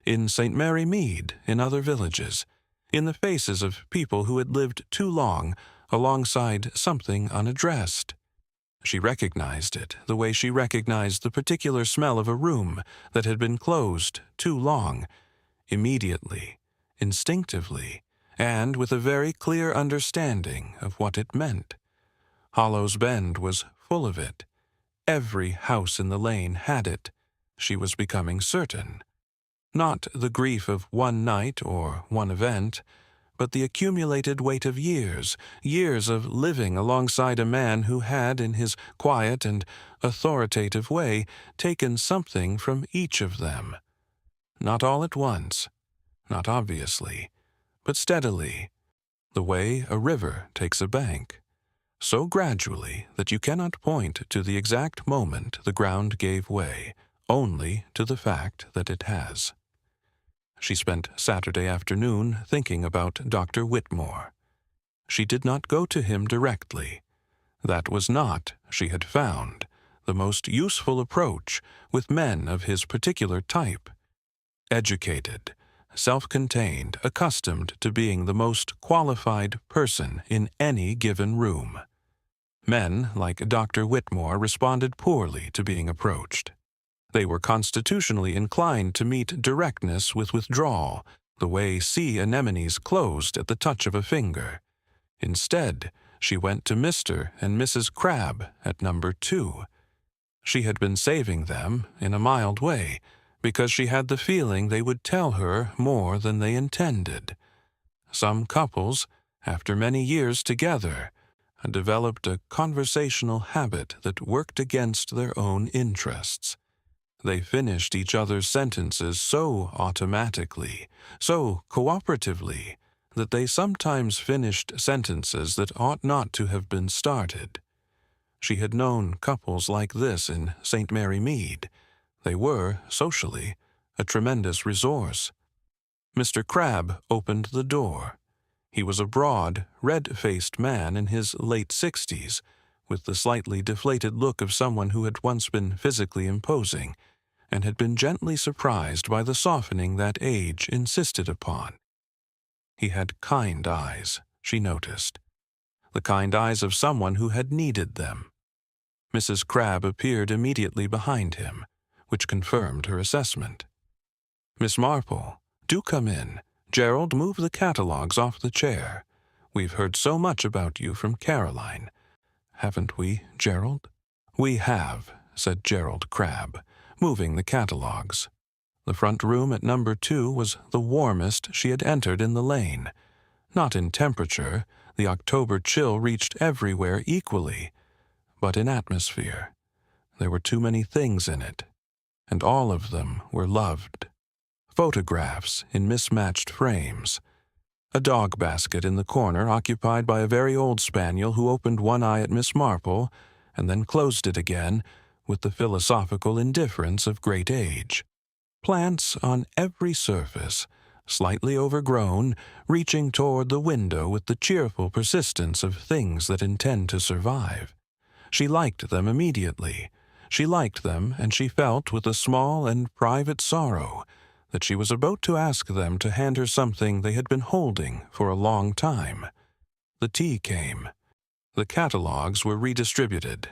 In St. Mary Mead, in other villages, in the faces of people who had lived too long alongside something unaddressed. She recognized it the way she recognized the particular smell of a room that had been closed too long, immediately, instinctively, and with a very clear understanding of what it meant. Hollow's Bend was full of it. Every house in the lane had it. She was becoming certain. Not the grief of one night or one event, but the accumulated weight of years, years of living alongside a man who had, in his quiet and authoritative way, taken something from each of them. Not all at once, not obviously, but steadily, the way a river takes a bank, so gradually that you cannot point to the exact moment the ground gave way, only to the fact that it has. She spent Saturday afternoon thinking about Dr. Whitmore. She did not go to him directly. That was not, she had found, the most useful approach with men of his particular type. Educated, self-contained, accustomed to being the most qualified person in any given room. Men like Dr. Whitmore responded poorly to being approached. They were constitutionally inclined to meet directness with withdrawal, the way sea anemones closed at the touch of a finger. Instead, she went to Mr. and Mrs. Crabbe at number 2. She had been saving them, in a mild way, because she had the feeling they would tell her more than they intended. Some couples, after many years together, had developed a conversational habit that worked against their own interests. They finished each other's sentences so automatically, so cooperatively, that they sometimes finished sentences that ought not to have been started. She had known couples like this in St. Mary Mead. They were, socially, a tremendous resource. Mr. Crabbe opened the door. He was a broad, red-faced man in his late 60s, with the slightly deflated look of someone who had once been physically imposing, and had been gently surprised by the softening that age insisted upon. He had kind eyes, she noticed, the kind eyes of someone who had needed them. Mrs. Crabbe appeared immediately behind him, which confirmed her assessment. "Miss Marple, do come in. Gerald, move the catalogues off the chair. We've heard so much about you from Caroline. Haven't we, Gerald?" "We have," said Gerald Crabbe, moving the catalogues. The front room at number 2 was the warmest she had entered in the lane. Not in temperature, the October chill reached everywhere equally, but in atmosphere. There were too many things in it, and all of them were loved. Photographs in mismatched frames. A dog basket in the corner occupied by a very old spaniel who opened one eye at Miss Marple and then closed it again with the philosophical indifference of great age. Plants on every surface, slightly overgrown, reaching toward the window with the cheerful persistence of things that intend to survive. She liked them immediately. She liked them, and she felt with a small and private sorrow that she was about to ask them to hand her something they had been holding for a long time. The tea came. The catalogues were redistributed.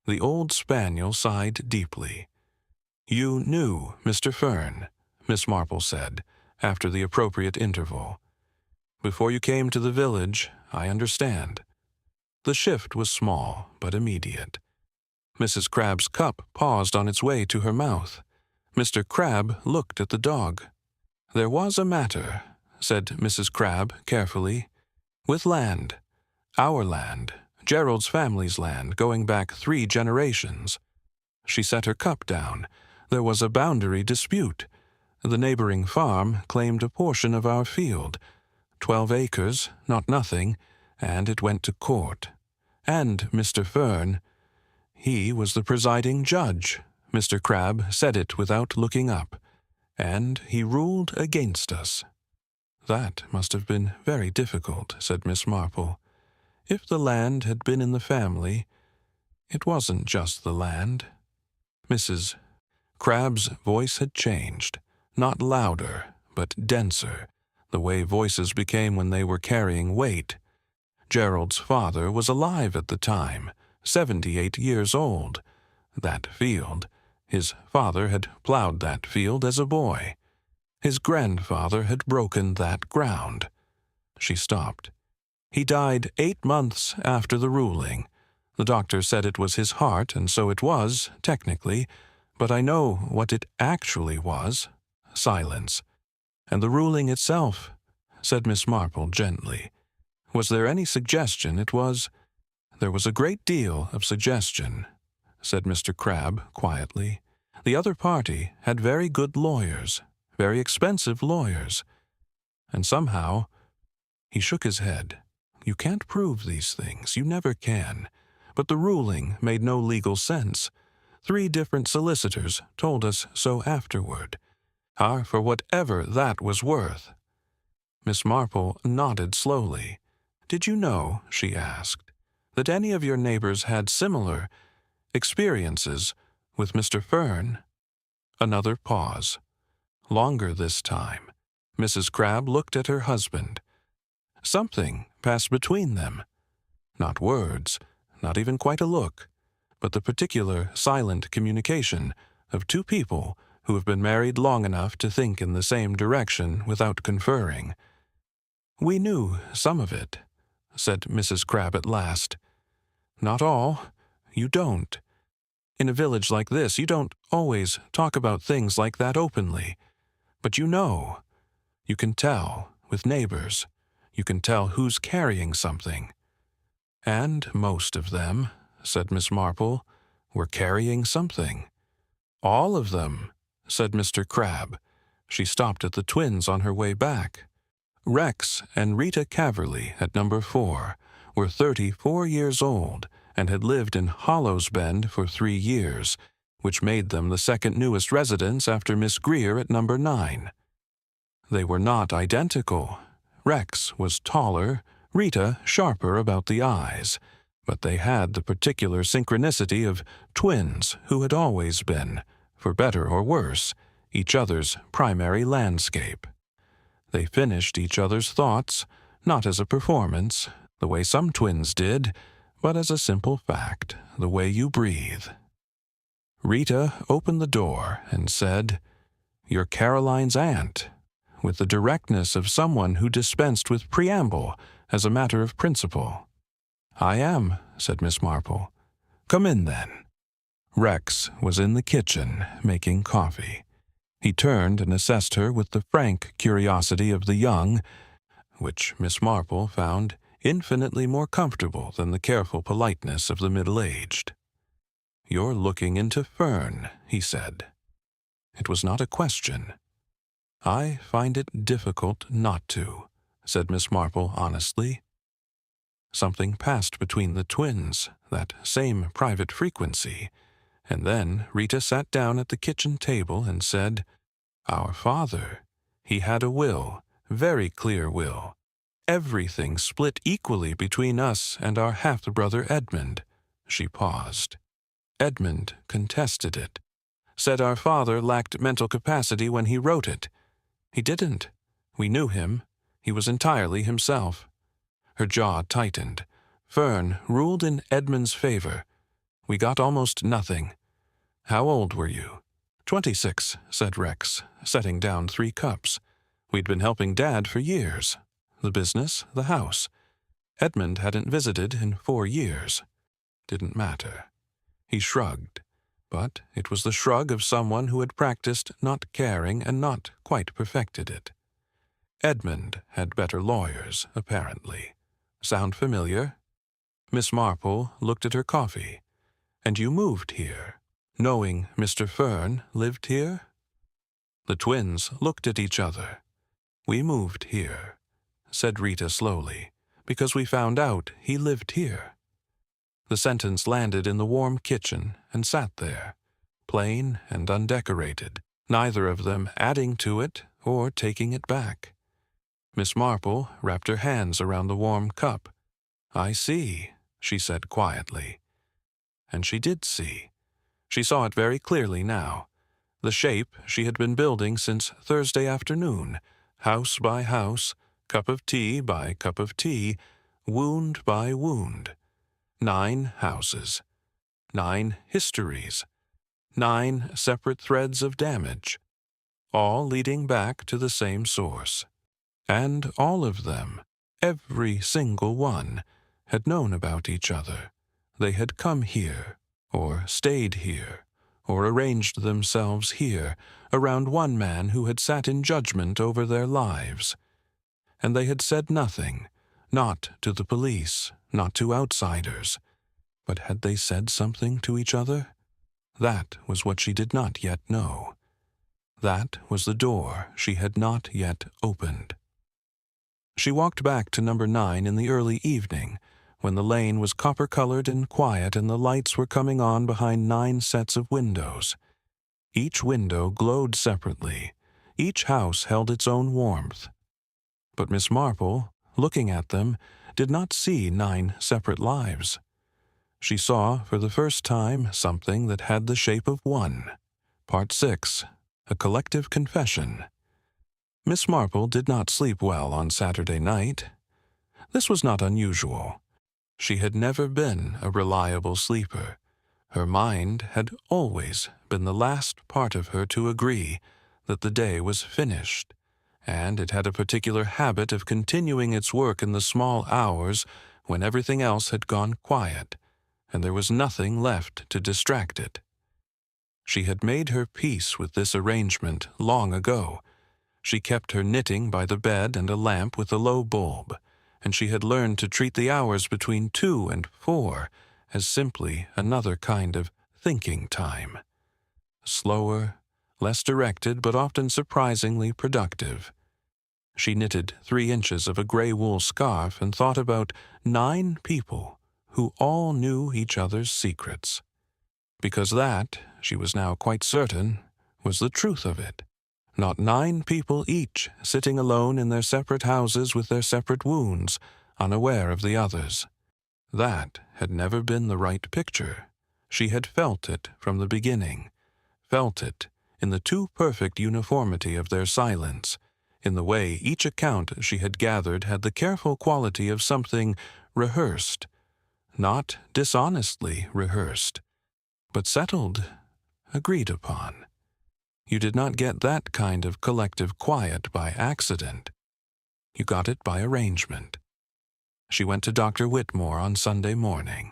The old spaniel sighed deeply. "You knew Mr. Fern," Miss Marple said, after the appropriate interval. "Before you came to the village, I understand." The shift was small, but immediate. Mrs. Crabbe's cup paused on its way to her mouth. Mr. Crabbe looked at the dog. "There was a matter," said Mrs. Crabbe carefully, "with land, our land, Gerald's family's land going back 3 generations. She set her cup down. There was a boundary dispute. The neighboring farm claimed a portion of our field, 12 acres, not nothing, and it went to court. And Mr. Fern, he was the presiding judge. Mr. Crabbe said it without looking up, and he ruled against us. That must have been very difficult, said Miss Marple. If the land had been in the family, it wasn't just the land. Mrs. Crabbe's voice had changed, not louder, but denser, the way voices became when they were carrying weight. Gerald's father was alive at the time, 78 years old. That field, his father had plowed that field as a boy. His grandfather had broken that ground. She stopped. He died 8 months after the ruling. The doctor said it was his heart, and so it was, technically, but I know what it actually was. Silence. And the ruling itself, said Miss Marple gently. Was there any suggestion it was? There was a great deal of suggestion, said Mr. Crabbe quietly. The other party had very good lawyers, very expensive lawyers. And somehow, he shook his head. You can't prove these things, you never can. But the ruling made no legal sense. 3 different solicitors told us so afterward. For whatever that was worth. Miss Marple nodded slowly. Did you know, she asked, that any of your neighbors had similar experiences with Mr. Fern? Another pause. Longer this time. Mrs. Crabbe looked at her husband. Something passed between them. Not words, not even quite a look, but the particular silent communication of 2 people who have been married long enough to think in the same direction without conferring. We knew some of it, said Mrs. Crabbe at last. Not all. You don't. In a village like this, you don't always talk about things like that openly. But you know. You can tell, with neighbors. You can tell who's carrying something. And most of them, said Miss Marple, were carrying something. All of them, said Mr. Crabbe. She stopped at the twins on her way back. Rex and Rita Caverly, at number 4, were 34 years old and had lived in Hollows Bend for 3 years, which made them the second newest residents after Miss Greer at number 9. They were not identical. Rex was taller, Rita sharper about the eyes, but they had the particular synchronicity of twins who had always been, for better or worse, each other's primary landscape. They finished each other's thoughts, not as a performance, the way some twins did, but as a simple fact, the way you breathe. Rita opened the door and said, "You're Caroline's aunt," with the directness of someone who dispensed with preamble as a matter of principle. "I am," said Miss Marple. "Come in, then." Rex was in the kitchen making coffee. He turned and assessed her with the frank curiosity of the young, which Miss Marple found infinitely more comfortable than the careful politeness of the middle-aged. "You're looking into Fern," he said. It was not a question. "I find it difficult not to," said Miss Marple honestly. Something passed between the twins, that same private frequency, and then Rita sat down at the kitchen table and said, "Our father, he had a will, very clear will. Everything split equally between us and our half-brother Edmund." She paused. "Edmund contested it, said our father lacked mental capacity when he wrote it. He didn't. We knew him. He was entirely himself." Her jaw tightened. Fern ruled in Edmund's favor. We got almost nothing. "How old were you?" 26, said Rex, setting down 3 cups. We'd been helping Dad for years. The business, the house. Edmund hadn't visited in 4 years. Didn't matter. He shrugged, but it was the shrug of someone who had practiced not caring and not quite perfected it. Edmund had better lawyers, apparently. Sound familiar? Miss Marple looked at her coffee. "And you moved here, knowing Mr. Fern lived here?" The twins looked at each other. "We moved here," said Rita slowly, "because we found out he lived here." The sentence landed in the warm kitchen and sat there, plain and undecorated, neither of them adding to it or taking it back. Miss Marple wrapped her hands around the warm cup. "I see," she said quietly. And she did see. She saw it very clearly now. The shape she had been building since Thursday afternoon, house by house, cup of tea by cup of tea, wound by wound. 9 houses, 9 histories, 9 separate threads of damage, all leading back to the same source. And all of them, every single one, had known about each other. They had come here, or stayed here, or arranged themselves here, around one man who had sat in judgment over their lives. And they had said nothing, not to the police, not to outsiders. But had they said something to each other? That was what she did not yet know. That was the door she had not yet opened. She walked back to number 9 in the early evening, when the lane was copper-colored and quiet and the lights were coming on behind 9 sets of windows. Each window glowed separately. Each house held its own warmth. But Miss Marple, looking at them, did not see 9 separate lives. She saw for the first time something that had the shape of one. Part 6. A collective confession. Miss Marple did not sleep well on Saturday night. This was not unusual. She had never been a reliable sleeper. Her mind had always been the last part of her to agree that the day was finished, and it had a particular habit of continuing its work in the small hours when everything else had gone quiet, and there was nothing left to distract it. She had made her peace with this arrangement long ago. She kept her knitting by the bed and a lamp with a low bulb, and she had learned to treat the hours between 2 and 4 as simply another kind of thinking time. Slower, less directed, but often surprisingly productive. She knitted 3 inches of a gray wool scarf and thought about 9 people who all knew each other's secrets. Because that, she was now quite certain, was the truth of it. Not 9 people each, sitting alone in their separate houses with their separate wounds, unaware of the others. That had never been the right picture. She had felt it from the beginning, felt it in the too perfect uniformity of their silence, in the way each account she had gathered had the careful quality of something rehearsed, not dishonestly rehearsed, but settled, agreed upon. You did not get that kind of collective quiet by accident. You got it by arrangement. She went to Dr. Whitmore on Sunday morning.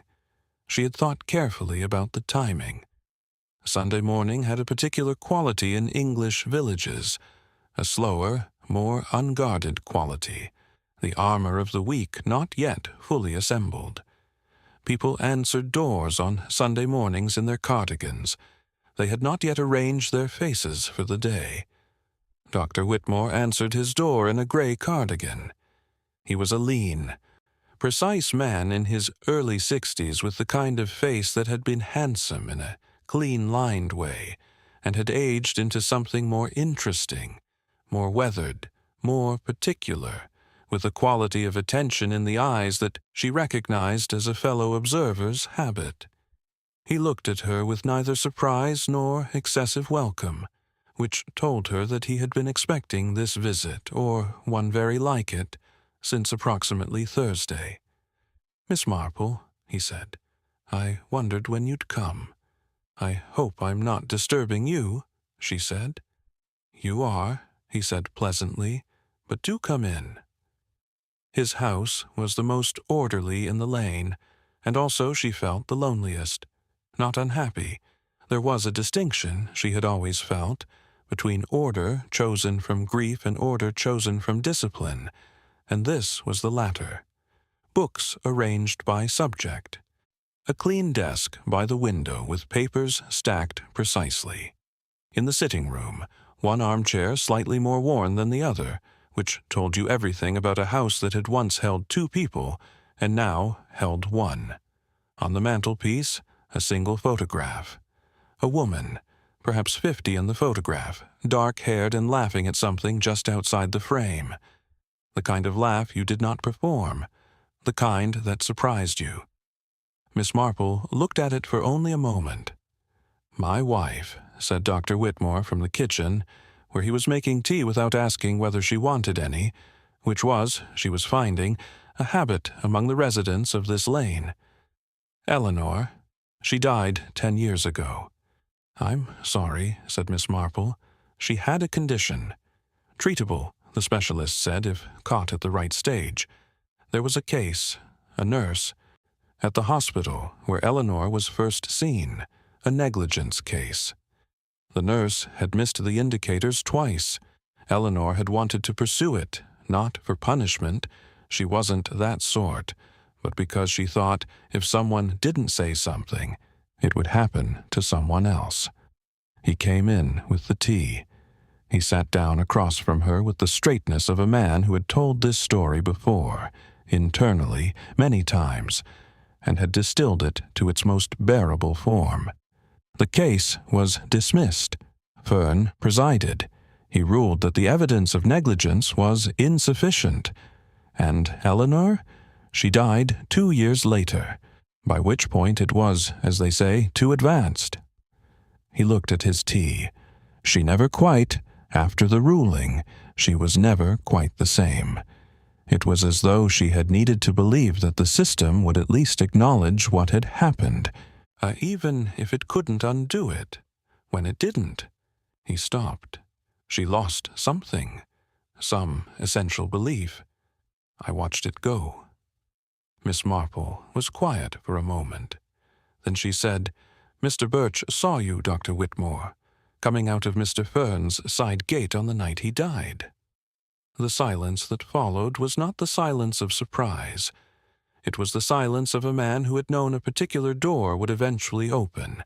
She had thought carefully about the timing. Sunday morning had a particular quality in English villages, a slower, more unguarded quality, the armor of the week not yet fully assembled. People answered doors on Sunday mornings in their cardigans. They had not yet arranged their faces for the day. Dr. Whitmore answered his door in a gray cardigan. He was a lean, precise man in his early 60s with the kind of face that had been handsome in a clean-lined way and had aged into something more interesting, more weathered, more particular, with a quality of attention in the eyes that she recognized as a fellow observer's habit. He looked at her with neither surprise nor excessive welcome, which told her that he had been expecting this visit, or one very like it, since approximately Thursday. "Miss Marple," he said, "I wondered when you'd come." "I hope I'm not disturbing you," she said. "You are," he said pleasantly, "but do come in." His house was the most orderly in the lane, and also, she felt, the loneliest. Not unhappy. There was a distinction, she had always felt, between order chosen from grief and order chosen from discipline, and this was the latter. books arranged by subject, a clean desk by the window with papers stacked precisely. In the sitting room, one armchair slightly more worn than the other, which told you everything about a house that had once held 2 people and now held 1. On the mantelpiece, a single photograph. A woman, perhaps 50 in the photograph, dark-haired and laughing at something just outside the frame. The kind of laugh you did not perform, the kind that surprised you. Miss Marple looked at it for only a moment. "My wife," said Dr. Whitmore from the kitchen, where he was making tea without asking whether she wanted any, which was, she was finding, a habit among the residents of this lane. "Eleanor. She died 10 years ago." "I'm sorry," said Miss Marple. "She had a condition. Treatable, the specialist said, if caught at the right stage. There was a case, a nurse, at the hospital where Eleanor was first seen, a negligence case. The nurse had missed the indicators twice. Eleanor had wanted to pursue it, not for punishment, she wasn't that sort, but because she thought if someone didn't say something, it would happen to someone else." He came in with the tea. He sat down across from her with the straightness of a man who had told this story before, internally, many times, and had distilled it to its most bearable form. The case was dismissed. Fern presided. He ruled that the evidence of negligence was insufficient. And Eleanor? She died 2 years later, by which point it was, as they say, too advanced. He looked at his tea. She never quite, after the ruling, she was never quite the same. It was as though she had needed to believe that the system would at least acknowledge what had happened, even if it couldn't undo it. When it didn't, he stopped. She lost something, some essential belief. I watched it go. Miss Marple was quiet for a moment. Then she said, "Mr. Birch saw you, Dr. Whitmore, coming out of Mr. Fern's side gate on the night he died." The silence that followed was not the silence of surprise. It was the silence of a man who had known a particular door would eventually open,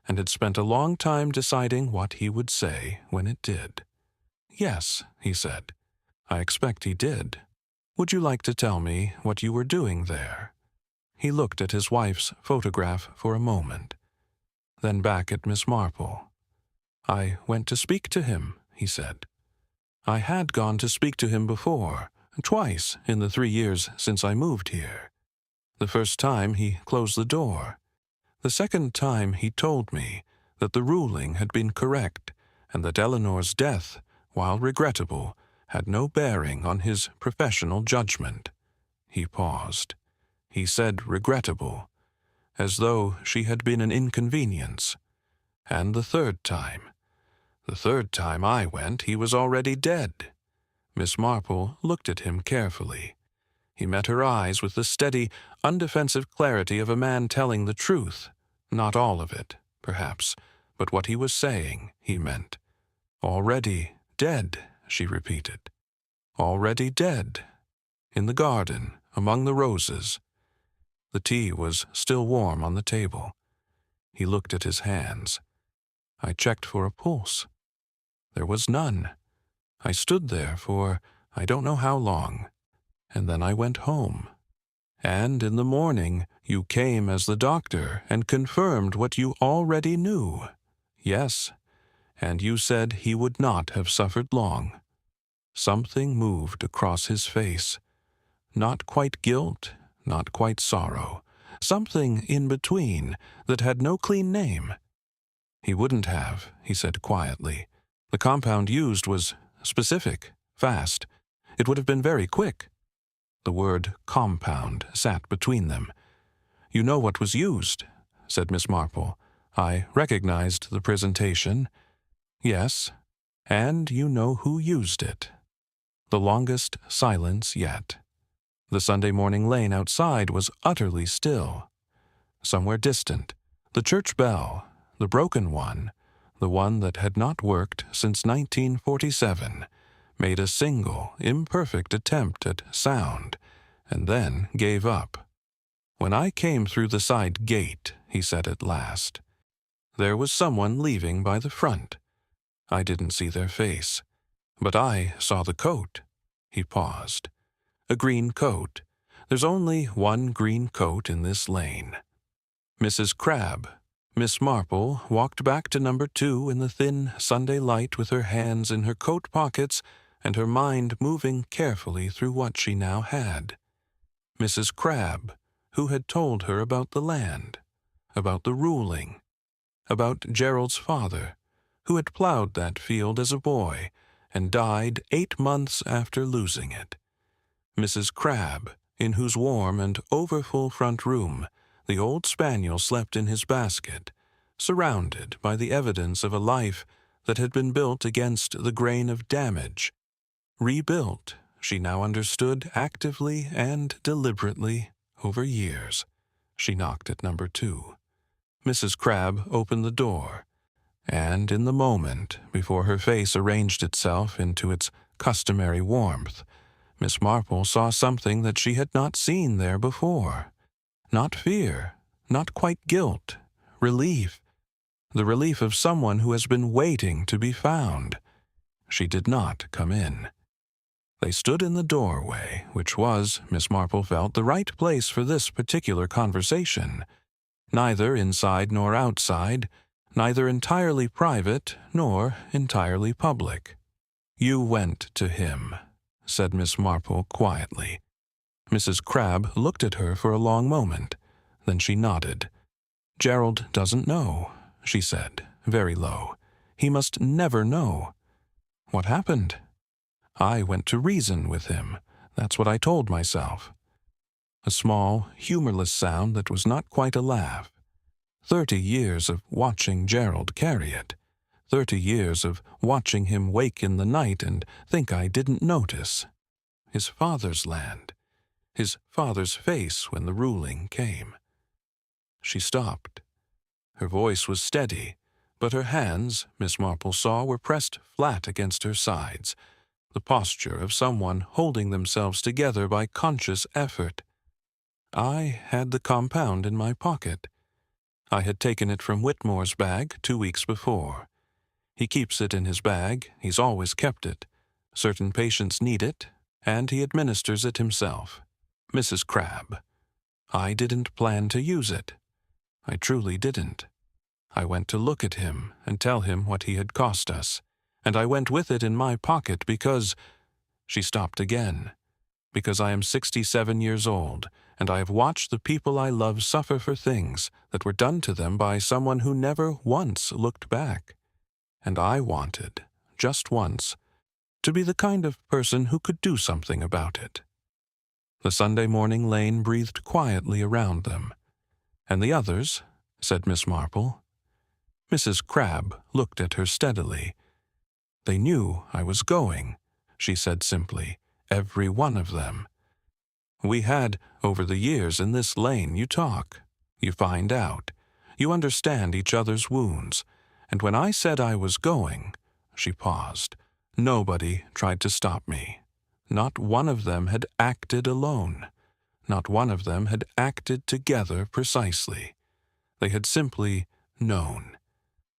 and had spent a long time deciding what he would say when it did. "Yes," he said. "I expect he did. Would you like to tell me what you were doing there?" He looked at his wife's photograph for a moment, then back at Miss Marple. "I went to speak to him," he said. "I had gone to speak to him before, twice in the 3 years since I moved here. The first time he closed the door. The second time he told me that the ruling had been correct and that Eleanor's death, while regrettable, had no bearing on his professional judgment." He paused. He said regrettable, as though she had been an inconvenience. "And the third time I went, he was already dead." Miss Marple looked at him carefully. He met her eyes with the steady, undefensive clarity of a man telling the truth. Not all of it, perhaps, but what he was saying, he meant. "Already dead," she repeated. "Already dead. In the garden, among the roses." The tea was still warm on the table. He looked at his hands. I checked for a pulse. There was none. I stood there for I don't know how long, and then I went home. And in the morning you came as the doctor and confirmed what you already knew. Yes, and you said he would not have suffered long. Something moved across his face. Not quite guilt, not quite sorrow. Something in between that had no clean name. "He wouldn't have," he said quietly. "The compound used was specific, fast. It would have been very quick." The word compound sat between them. "You know what was used," said Miss Marple. I recognized the presentation. "Yes, and you know who used it." The longest silence yet. The Sunday morning lane outside was utterly still. Somewhere distant, the church bell, the broken one, the one that had not worked since 1947, made a single, imperfect attempt at sound, and then gave up. "When I came through the side gate," he said at last, "there was someone leaving by the front. I didn't see their face, but I saw the coat." He paused. "A green coat. There's only one green coat in this lane." Mrs. Crabbe, Miss Marple, walked back to number 2 in the thin Sunday light with her hands in her coat pockets and her mind moving carefully through what she now had. Mrs. Crabbe, who had told her about the land, about the ruling, about Gerald's father, who had plowed that field as a boy and died 8 months after losing it. Mrs. Crabbe, in whose warm and overfull front room the old spaniel slept in his basket, surrounded by the evidence of a life that had been built against the grain of damage. Rebuilt, she now understood actively and deliberately over years. She knocked at number 2. Mrs. Crabbe opened the door, and in the moment before her face arranged itself into its customary warmth, Miss Marple saw something that she had not seen there before. Not fear, not quite guilt, relief. The relief of someone who has been waiting to be found. She did not come in. They stood in the doorway, which was, Miss Marple felt, the right place for this particular conversation. Neither inside nor outside, neither entirely private nor entirely public. "You went to him," said Miss Marple quietly. Mrs. Crabbe looked at her for a long moment. Then she nodded. "Gerald doesn't know," she said, very low. "He must never know." "What happened?" "I went to reason with him. That's what I told myself." A small, humorless sound that was not quite a laugh. 30 years of watching Gerald carry it. 30 years of watching him wake in the night and think I didn't notice. His father's land. His father's face when the ruling came. She stopped. Her voice was steady, but her hands, Miss Marple saw, were pressed flat against her sides, the posture of someone holding themselves together by conscious effort. "I had the compound in my pocket. I had taken it from Whitmore's bag 2 weeks before. He keeps it in his bag, he's always kept it. Certain patients need it, and he administers it himself. Mrs. Crabbe, I didn't plan to use it. I truly didn't. I went to look at him and tell him what he had cost us, and I went with it in my pocket because—" She stopped again. "Because I am 67 years old, and I have watched the people I love suffer for things that were done to them by someone who never once looked back. And I wanted, just once, to be the kind of person who could do something about it." The Sunday morning lane breathed quietly around them. "And the others?" said Miss Marple. Mrs. Crabbe looked at her steadily. "They knew I was going," she said simply, "every one of them. We had, over the years in this lane, you talk, you find out, you understand each other's wounds, and when I said I was going," she paused, "nobody tried to stop me. Not one of them had acted alone. Not one of them had acted together precisely. They had simply known,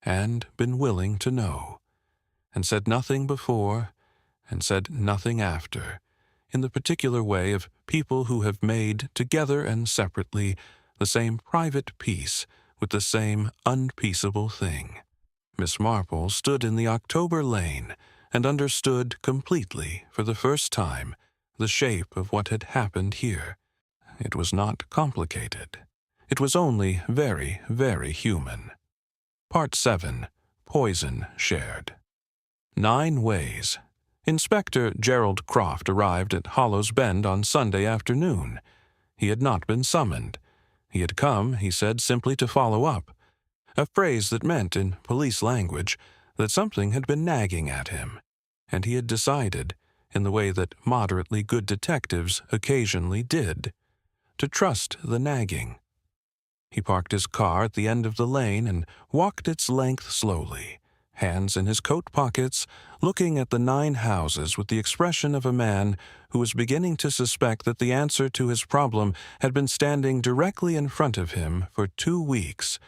and been willing to know, and said nothing before, and said nothing after, in the particular way of people who have made, together and separately, the same private peace with the same unpeaceable thing. Miss Marple stood in the October lane and understood completely, for the first time, the shape of what had happened here. It was not complicated. It was only very, very human. Part 7. Poison Shared. 9 ways. Inspector Gerald Croft arrived at Hollow's Bend on Sunday afternoon. He had not been summoned. He had come, he said, simply to follow up, a phrase that meant, in police language, that something had been nagging at him, and he had decided, in the way that moderately good detectives occasionally did, to trust the nagging. He parked his car at the end of the lane and walked its length slowly, hands in his coat pockets, looking at the 9 houses with the expression of a man who was beginning to suspect that the answer to his problem had been standing directly in front of him for 2 weeks,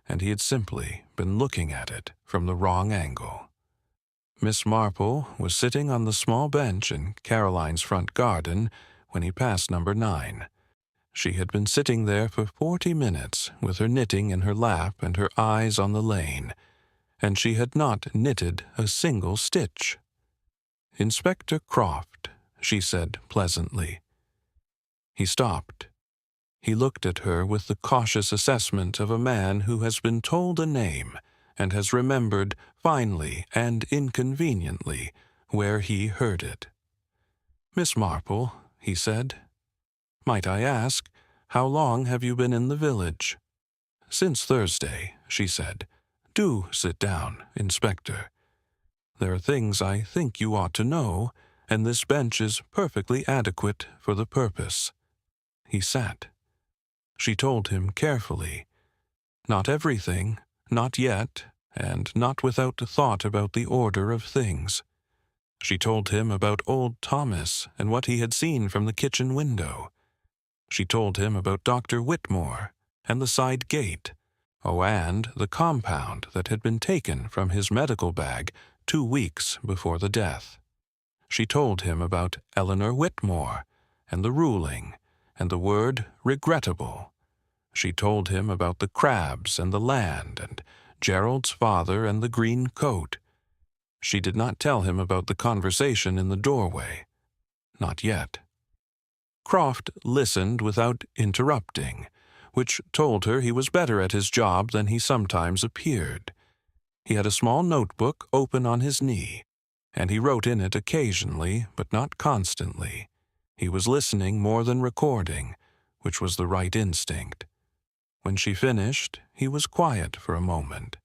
and he had simply been looking at it from the wrong angle. Miss Marple was sitting on the small bench in Caroline's front garden when he passed number 9. She had been sitting there for 40 minutes with her knitting in her lap and her eyes on the lane, and she had not knitted a single stitch. "Inspector Croft," she said pleasantly. He stopped. He looked at her with the cautious assessment of a man who has been told a name and has remembered finely and inconveniently where he heard it. "Miss Marple," he said, "might I ask, how long have you been in the village?" "Since Thursday," she said. "Do sit down, Inspector. There are things I think you ought to know, and this bench is perfectly adequate for the purpose." He sat. She told him carefully. Not everything, not yet, and not without thought about the order of things. She told him about old Thomas and what he had seen from the kitchen window. She told him about Dr. Whitmore and the side gate. Oh, and the compound that had been taken from his medical bag 2 weeks before the death. She told him about Eleanor Whitmore and the ruling and the word regrettable. She told him about the crabs and the land and Gerald's father and the green coat. She did not tell him about the conversation in the doorway. Not yet. Croft listened without interrupting, which told her he was better at his job than he sometimes appeared. He had a small notebook open on his knee, and he wrote in it occasionally, but not constantly. He was listening more than recording, which was the right instinct. When she finished, he was quiet for a moment.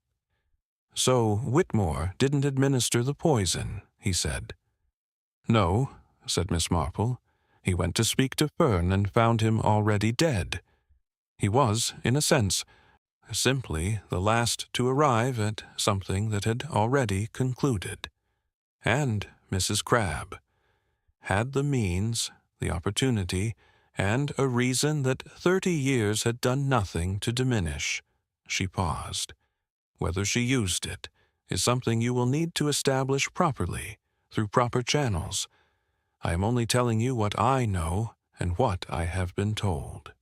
"So Whitmore didn't administer the poison," he said. "No," said Miss Marple. "He went to speak to Fern and found him already dead. He was, in a sense, simply the last to arrive at something that had already concluded. And Mrs. Crabbe had the means, the opportunity, and a reason that 30 years had done nothing to diminish." She paused. "Whether she used it is something you will need to establish properly, through proper channels. I am only telling you what I know and what I have been told."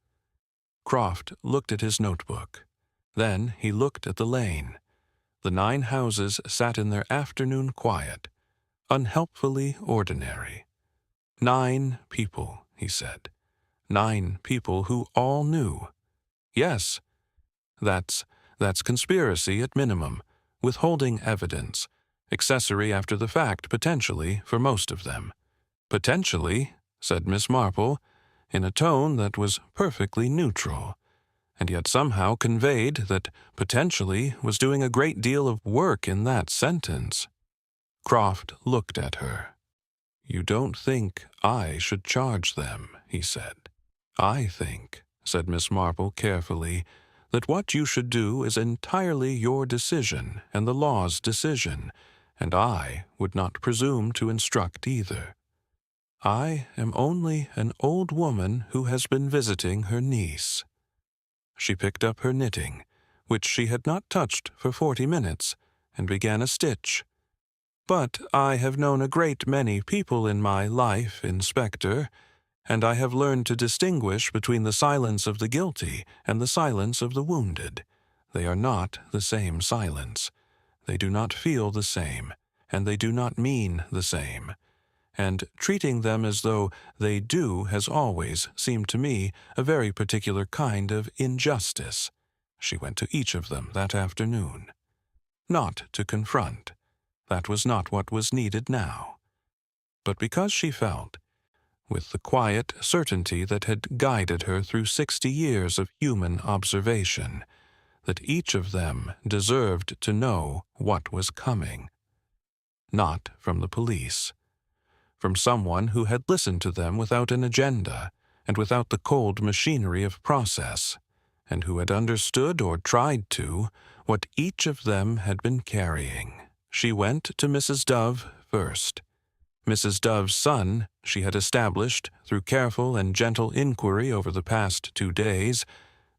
Croft looked at his notebook. Then he looked at the lane. The 9 houses sat in their afternoon quiet, unhelpfully ordinary. 9 people, he said. 9 people who all knew. Yes, that's conspiracy at minimum, withholding evidence, accessory after the fact potentially for most of them. "Potentially," said Miss Marple, in a tone that was perfectly neutral, and yet somehow conveyed that potentially was doing a great deal of work in that sentence. Croft looked at her. "You don't think I should charge them," he said. "I think," said Miss Marple carefully, "that what you should do is entirely your decision and the law's decision, and I would not presume to instruct either. I am only an old woman who has been visiting her niece." She picked up her knitting, which she had not touched for 40 minutes, and began a stitch. "But I have known a great many people in my life, Inspector, and I have learned to distinguish between the silence of the guilty and the silence of the wounded. They are not the same silence. They do not feel the same, and they do not mean the same. And treating them as though they do has always seemed to me a very particular kind of injustice." She went to each of them that afternoon. Not to confront. That was not what was needed now. But because she felt, with the quiet certainty that had guided her through 60 years of human observation, that each of them deserved to know what was coming. Not from the police. From someone who had listened to them without an agenda and without the cold machinery of process, and who had understood or tried to what each of them had been carrying. She went to Mrs. Dove first. Mrs. Dove's son, she had established, through careful and gentle inquiry over the past 2 days,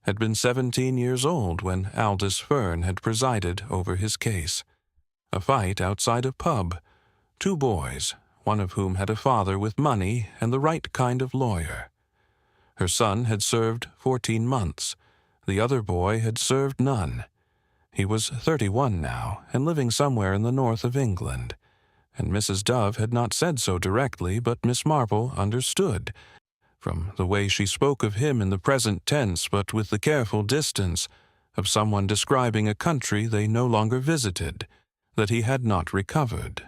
had been 17 years old when Aldous Fern had presided over his case. A fight outside a pub. 2 boys, one of whom had a father with money and the right kind of lawyer. Her son had served 14 months. The other boy had served none. He was 31 now, and living somewhere in the north of England. And Mrs. Dove had not said so directly, but Miss Marple understood, from the way she spoke of him in the present tense but with the careful distance of someone describing a country they no longer visited, that he had not recovered.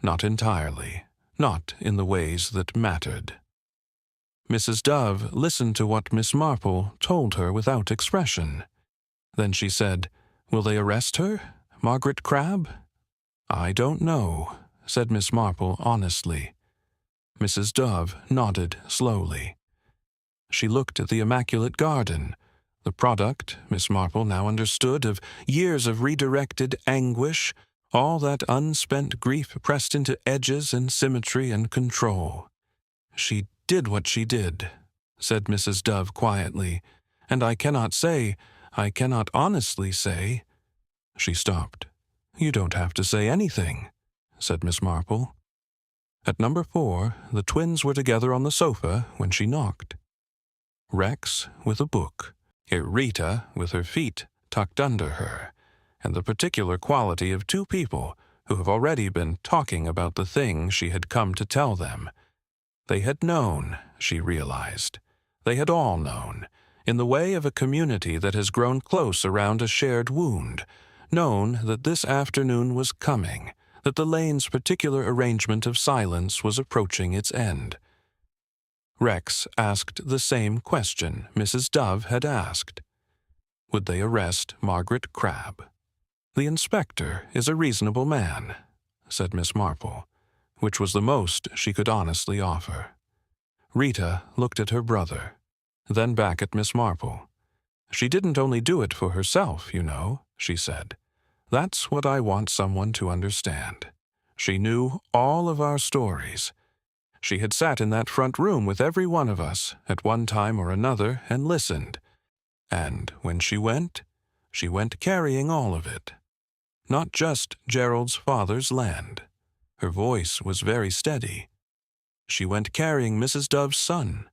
Not entirely, not in the ways that mattered. Mrs. Dove listened to what Miss Marple told her without expression. Then she said, "Will they arrest her, Margaret Crabbe?" "I don't know," said Miss Marple honestly. Mrs. Dove nodded slowly. She looked at the immaculate garden, the product, Miss Marple now understood, of years of redirected anguish, all that unspent grief pressed into edges and symmetry and control. "She did what she did," said Mrs. Dove quietly, "and I cannot honestly say—" She stopped. "You don't have to say anything," said Miss Marple. At number 4, the twins were together on the sofa when she knocked. Rex with a book, Rita with her feet tucked under her, and the particular quality of 2 people who have already been talking about the thing she had come to tell them. They had known, she realized. They had all known, in the way of a community that has grown close around a shared wound, known that this afternoon was coming, that the lane's particular arrangement of silence was approaching its end. Rex asked the same question Mrs. Dove had asked. Would they arrest Margaret Crabbe? "The inspector is a reasonable man," said Miss Marple, which was the most she could honestly offer. Rita looked at her brother, then back at Miss Marple. "She didn't only do it for herself, you know," she said. "That's what I want someone to understand. She knew all of our stories. She had sat in that front room with every one of us at one time or another and listened. And when she went carrying all of it. Not just Gerald's father's land." Her voice was very steady. "She went carrying Mrs. Dove's son,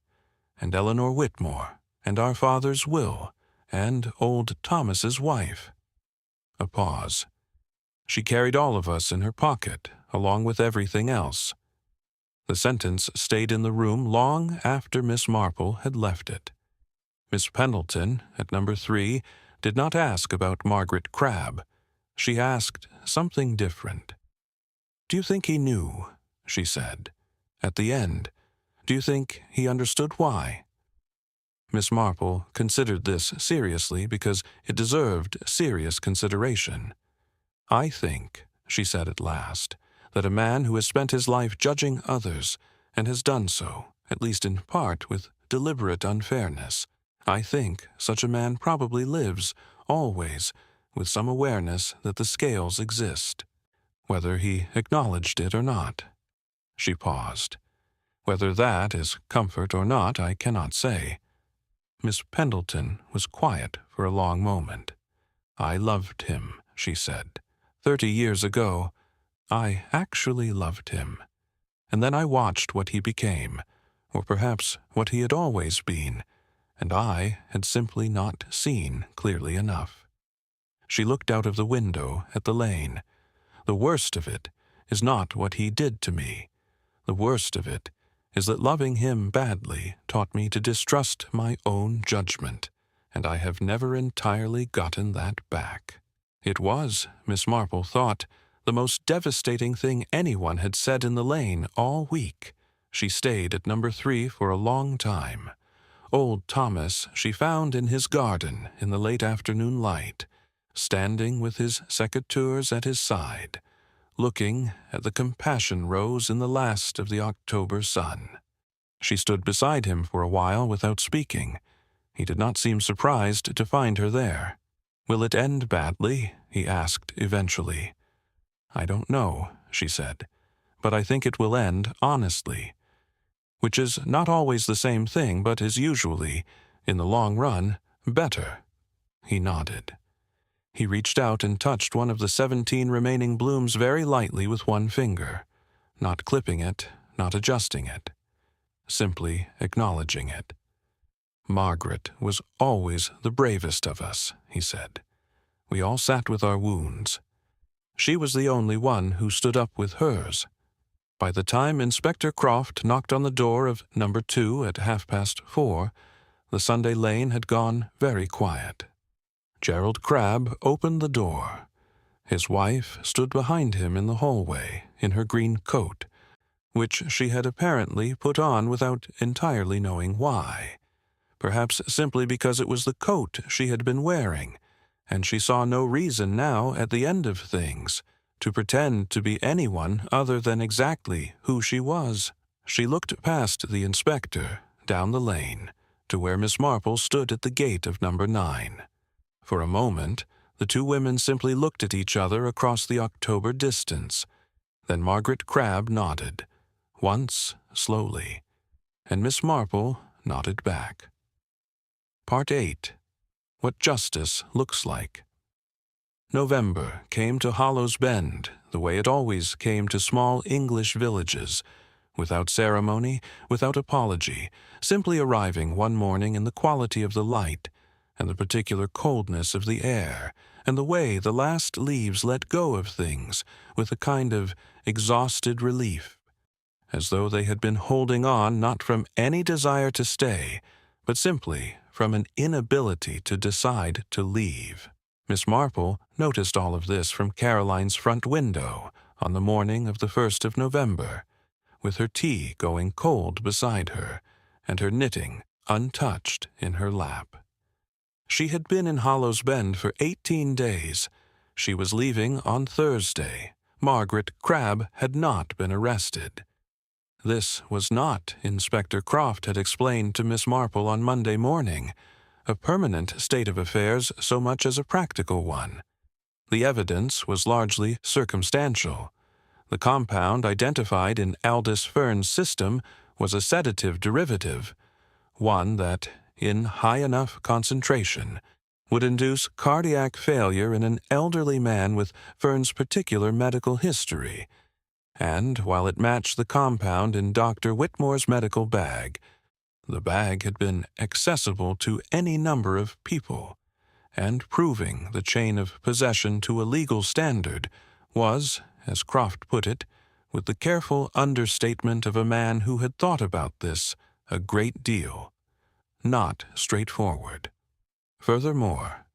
and Eleanor Whitmore, and our father's will, and old Thomas's wife." A pause. "She carried all of us in her pocket, along with everything else." The sentence stayed in the room long after Miss Marple had left it. Miss Pendleton, at number 3, did not ask about Margaret Crabbe. She asked something different. "Do you think he knew?" she said. At the end, "Do you think he understood why?" Miss Marple considered this seriously because it deserved serious consideration. "I think," she said at last, "that a man who has spent his life judging others, and has done so, at least in part, with deliberate unfairness, I think such a man probably lives, always, with some awareness that the scales exist, whether he acknowledged it or not." She paused. "Whether that is comfort or not, I cannot say." Miss Pendleton was quiet for a long moment. "I loved him," she said. 30 years ago, I actually loved him. And then I watched what he became, or perhaps what he had always been, and I had simply not seen clearly enough." She looked out of the window at the lane. "The worst of it is not what he did to me. The worst of it is that loving him badly taught me to distrust my own judgment, and I have never entirely gotten that back." It was, Miss Marple thought, the most devastating thing anyone had said in the lane all week. She stayed at number 3 for a long time. Old Thomas she found in his garden in the late afternoon light, standing with his secateurs at his side, looking at the compassion rose in the last of the October sun. She stood beside him for a while without speaking. He did not seem surprised to find her there. "Will it end badly?" he asked eventually. "I don't know," she said, "but I think it will end honestly, which is not always the same thing, but is usually, in the long run, better." He nodded. He reached out and touched one of the 17 remaining blooms very lightly with one finger, not clipping it, not adjusting it, simply acknowledging it. "Margaret was always the bravest of us," he said. "We all sat with our wounds. She was the only one who stood up with hers." By the time Inspector Croft knocked on the door of number 2 at 4:30, the Sunday lane had gone very quiet. Gerald Crabbe opened the door. His wife stood behind him in the hallway, in her green coat, which she had apparently put on without entirely knowing why. Perhaps simply because it was the coat she had been wearing, and she saw no reason now, at the end of things, to pretend to be anyone other than exactly who she was. She looked past the inspector, down the lane, to where Miss Marple stood at the gate of number 9. For a moment, the two women simply looked at each other across the October distance. Then Margaret Crabbe nodded, once, slowly, and Miss Marple nodded back. Part 8. What Justice Looks Like. November came to Hollow's Bend the way it always came to small English villages, without ceremony, without apology, simply arriving one morning in the quality of the light, and the particular coldness of the air, and the way the last leaves let go of things, with a kind of exhausted relief, as though they had been holding on not from any desire to stay, but simply from an inability to decide to leave. Miss Marple noticed all of this from Caroline's front window on the morning of the 1st of November, with her tea going cold beside her, and her knitting untouched in her lap. She had been in Hollow's Bend for 18 days. She was leaving on Thursday. Margaret Crabbe had not been arrested. This was not, Inspector Croft had explained to Miss Marple on Monday morning, a permanent state of affairs so much as a practical one. The evidence was largely circumstantial. The compound identified in Aldous Fern's system was a sedative derivative, one that, in high enough concentration, would induce cardiac failure in an elderly man with Fern's particular medical history, and while it matched the compound in Dr. Whitmore's medical bag, the bag had been accessible to any number of people, and proving the chain of possession to a legal standard was, as Croft put it, with the careful understatement of a man who had thought about this a great deal, not straightforward. Furthermore,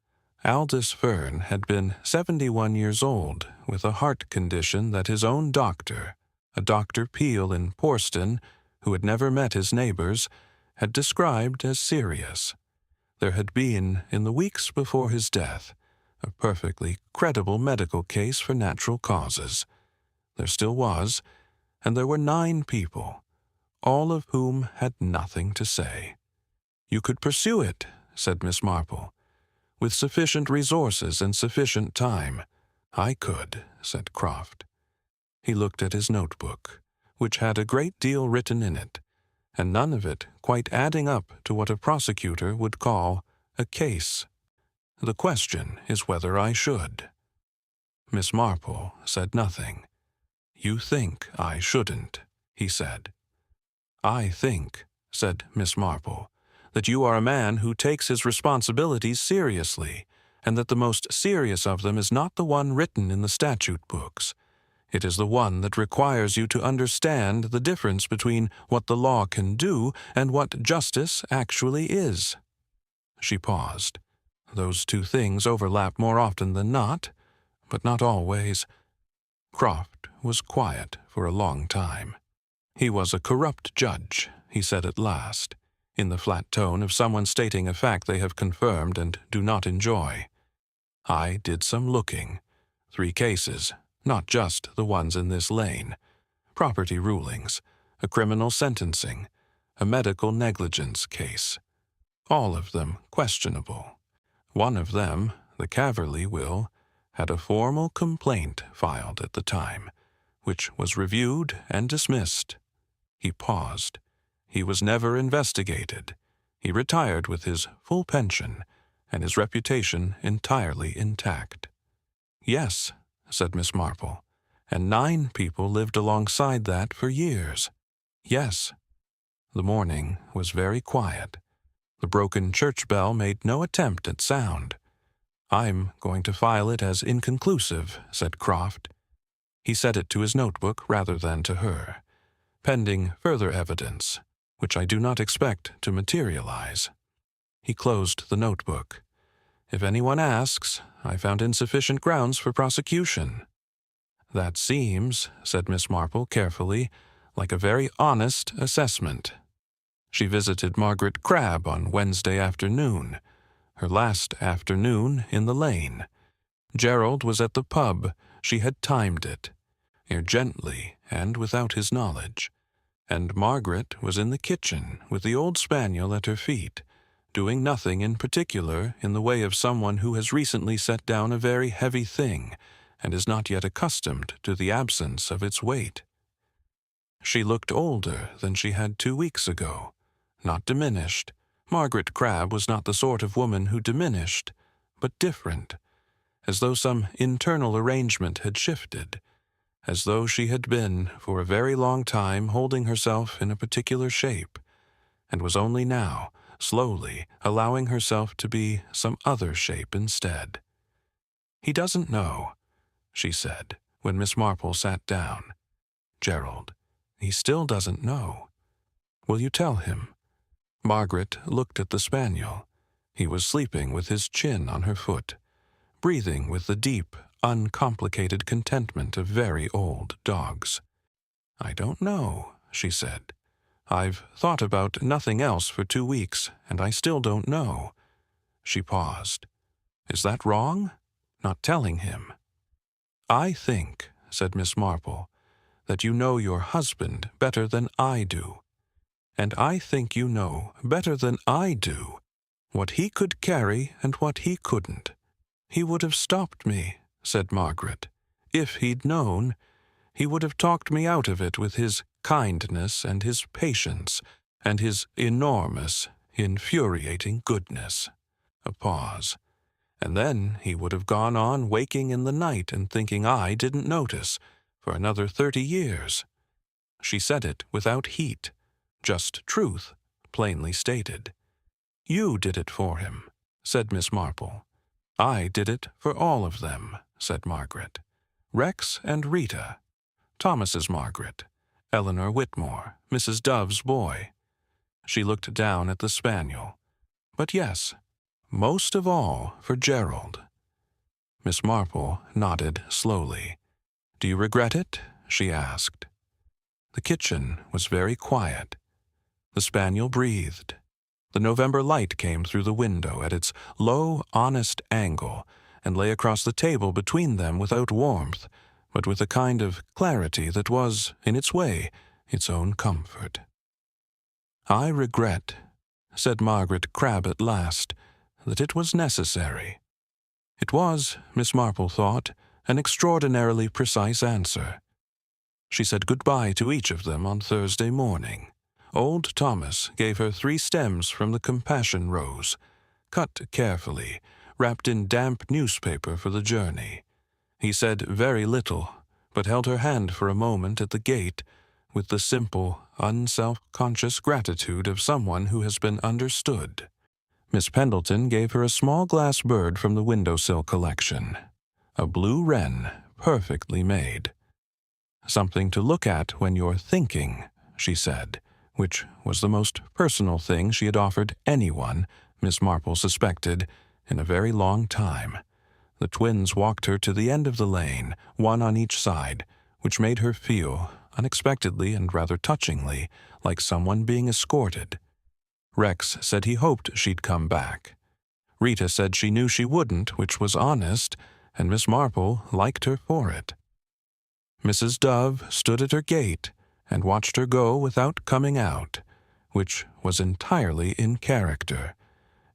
Aldous Fern had been 71 years old with a heart condition that his own doctor, a Dr. Peel in Porston, who had never met his neighbours, had described as serious. There had been, in the weeks before his death, a perfectly credible medical case for natural causes. There still was, and there were 9 people, all of whom had nothing to say. "You could pursue it," said Miss Marple, "with sufficient resources and sufficient time." "I could," said Croft. He looked at his notebook, which had a great deal written in it, and none of it quite adding up to what a prosecutor would call a case. "The question is whether I should." Miss Marple said nothing. "You think I shouldn't," he said. "I think," said Miss Marple, "that you are a man who takes his responsibilities seriously, and that the most serious of them is not the one written in the statute books. It is the one that requires you to understand the difference between what the law can do and what justice actually is." She paused. "Those two things overlap more often than not, but not always." Croft was quiet for a long time. "He was a corrupt judge," he said at last, in the flat tone of someone stating a fact they have confirmed and do not enjoy. "I did some looking. 3 cases, not just the ones in this lane. Property rulings, a criminal sentencing, a medical negligence case. All of them questionable. One of them, the Caverley will, had a formal complaint filed at the time, which was reviewed and dismissed. He paused. He was never investigated. He retired with his full pension and his reputation entirely intact. Yes, said Miss Marple, and 9 people lived alongside that for years. Yes. The morning was very quiet. The broken church bell made no attempt at sound. I'm going to file it as inconclusive, said Croft. He said it to his notebook rather than to her, pending further evidence, which I do not expect to materialize. He closed the notebook. If anyone asks, I found insufficient grounds for prosecution. That seems, said Miss Marple carefully, like a very honest assessment. She visited Margaret Crabbe on Wednesday afternoon, her last afternoon in the lane. Gerald was at the pub. She had timed it, gently and without his knowledge. And Margaret was in the kitchen with the old spaniel at her feet, doing nothing in particular in the way of someone who has recently set down a very heavy thing and is not yet accustomed to the absence of its weight. She looked older than she had 2 weeks ago, not diminished. Margaret Crabbe was not the sort of woman who diminished, but different, as though some internal arrangement had shifted, as though she had been, for a very long time, holding herself in a particular shape, and was only now, slowly, allowing herself to be some other shape instead. He doesn't know, she said, when Miss Marple sat down. Gerald, he still doesn't know. Will you tell him? Margaret looked at the spaniel. He was sleeping with his chin on her foot, breathing with the deep, uncomplicated contentment of very old dogs. I don't know, she said. I've thought about nothing else for 2 weeks, and I still don't know. She paused. Is that wrong? Not telling him? I think, said Miss Marple, that you know your husband better than I do. And I think you know better than I do what he could carry and what he couldn't. He would have stopped me, said Margaret. If he'd known, he would have talked me out of it with his kindness and his patience and his enormous, infuriating goodness. A pause. And then he would have gone on waking in the night and thinking I didn't notice for another 30 years. She said it without heat, just truth, plainly stated. You did it for him, said Miss Marple. I did it for all of them, said Margaret. Rex and Rita, Thomas's Margaret, Eleanor Whitmore, Mrs. Dove's boy. She looked down at the spaniel. But yes, most of all for Gerald. Miss Marple nodded slowly. Do you regret it? She asked. The kitchen was very quiet. The spaniel breathed. The November light came through the window at its low, honest angle and lay across the table between them without warmth, but with a kind of clarity that was, in its way, its own comfort. I regret, said Margaret Crabbe at last, that it was necessary. It was, Miss Marple thought, an extraordinarily precise answer. She said good-bye to each of them on Thursday morning. Old Thomas gave her 3 stems from the compassion rose, cut carefully, wrapped in damp newspaper for the journey. He said very little, but held her hand for a moment at the gate with the simple, unself-conscious gratitude of someone who has been understood. Miss Pendleton gave her a small glass bird from the windowsill collection, a blue wren, perfectly made. Something to look at when you're thinking, she said, which was the most personal thing she had offered anyone, Miss Marple suspected, in a very long time. The twins walked her to the end of the lane, one on each side, which made her feel, unexpectedly and rather touchingly, like someone being escorted. Rex said he hoped she'd come back. Rita said she knew she wouldn't, which was honest, and Miss Marple liked her for it. Mrs. Dove stood at her gate and watched her go without coming out, which was entirely in character,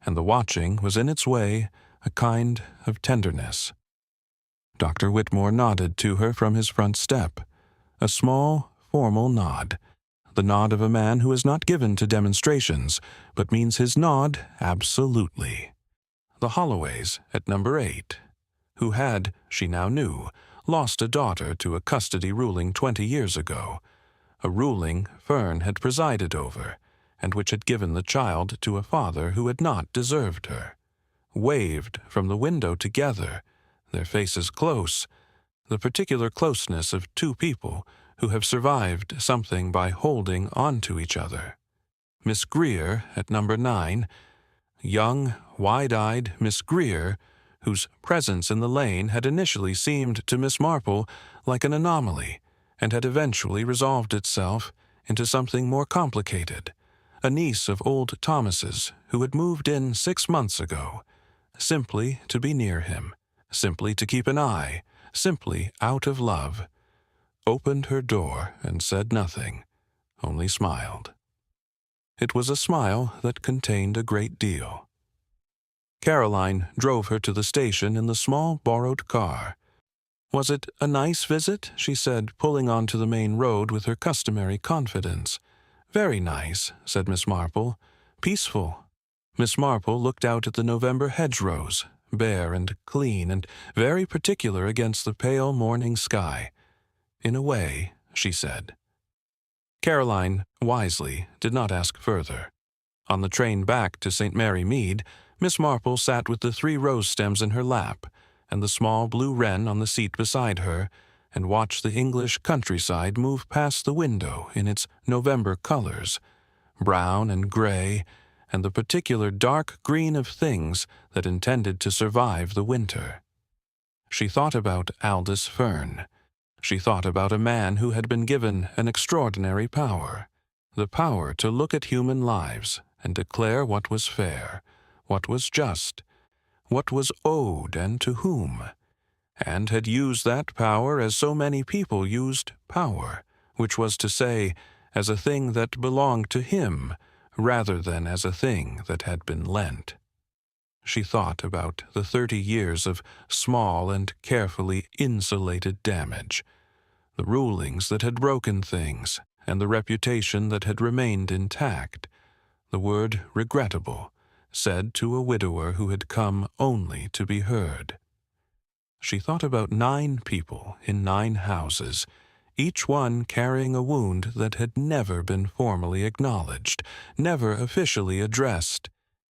and the watching was in its way a kind of tenderness. Dr. Whitmore nodded to her from his front step. A small, formal nod. The nod of a man who is not given to demonstrations, but means his nod absolutely. The Holloways at number 8, who had, she now knew, lost a daughter to a custody ruling 20 years ago, a ruling Fern had presided over, and which had given the child to a father who had not deserved her, waved from the window together, their faces close, the particular closeness of two people who have survived something by holding on to each other. Miss Greer at number 9, young, wide-eyed Miss Greer, whose presence in the lane had initially seemed to Miss Marple like an anomaly, and had eventually resolved itself into something more complicated, a niece of old Thomas's who had moved in 6 months ago, simply to be near him, simply to keep an eye, simply out of love, opened her door and said nothing, only smiled. It was a smile that contained a great deal. Caroline drove her to the station in the small borrowed car. Was it a nice visit? She said, pulling onto the main road with her customary confidence. Very nice, said Miss Marple. Peaceful. Miss Marple looked out at the November hedgerows, bare and clean and very particular against the pale morning sky. In a way, she said. Caroline, wisely, did not ask further. On the train back to St. Mary Mead, Miss Marple sat with the 3 rose stems in her lap and the small blue wren on the seat beside her, and watched the English countryside move past the window in its November colors, brown and gray, and the particular dark green of things that intended to survive the winter. She thought about Aldous Fern. She thought about a man who had been given an extraordinary power, the power to look at human lives and declare what was fair, what was just, what was owed and to whom, and had used that power as so many people used power, which was to say, as a thing that belonged to him, rather than as a thing that had been lent. She thought about the 30 years of small and carefully insulated damage, the rulings that had broken things, and the reputation that had remained intact, the word regrettable, said to a widower who had come only to be heard. She thought about 9 people in 9 houses, each one carrying a wound that had never been formally acknowledged, never officially addressed,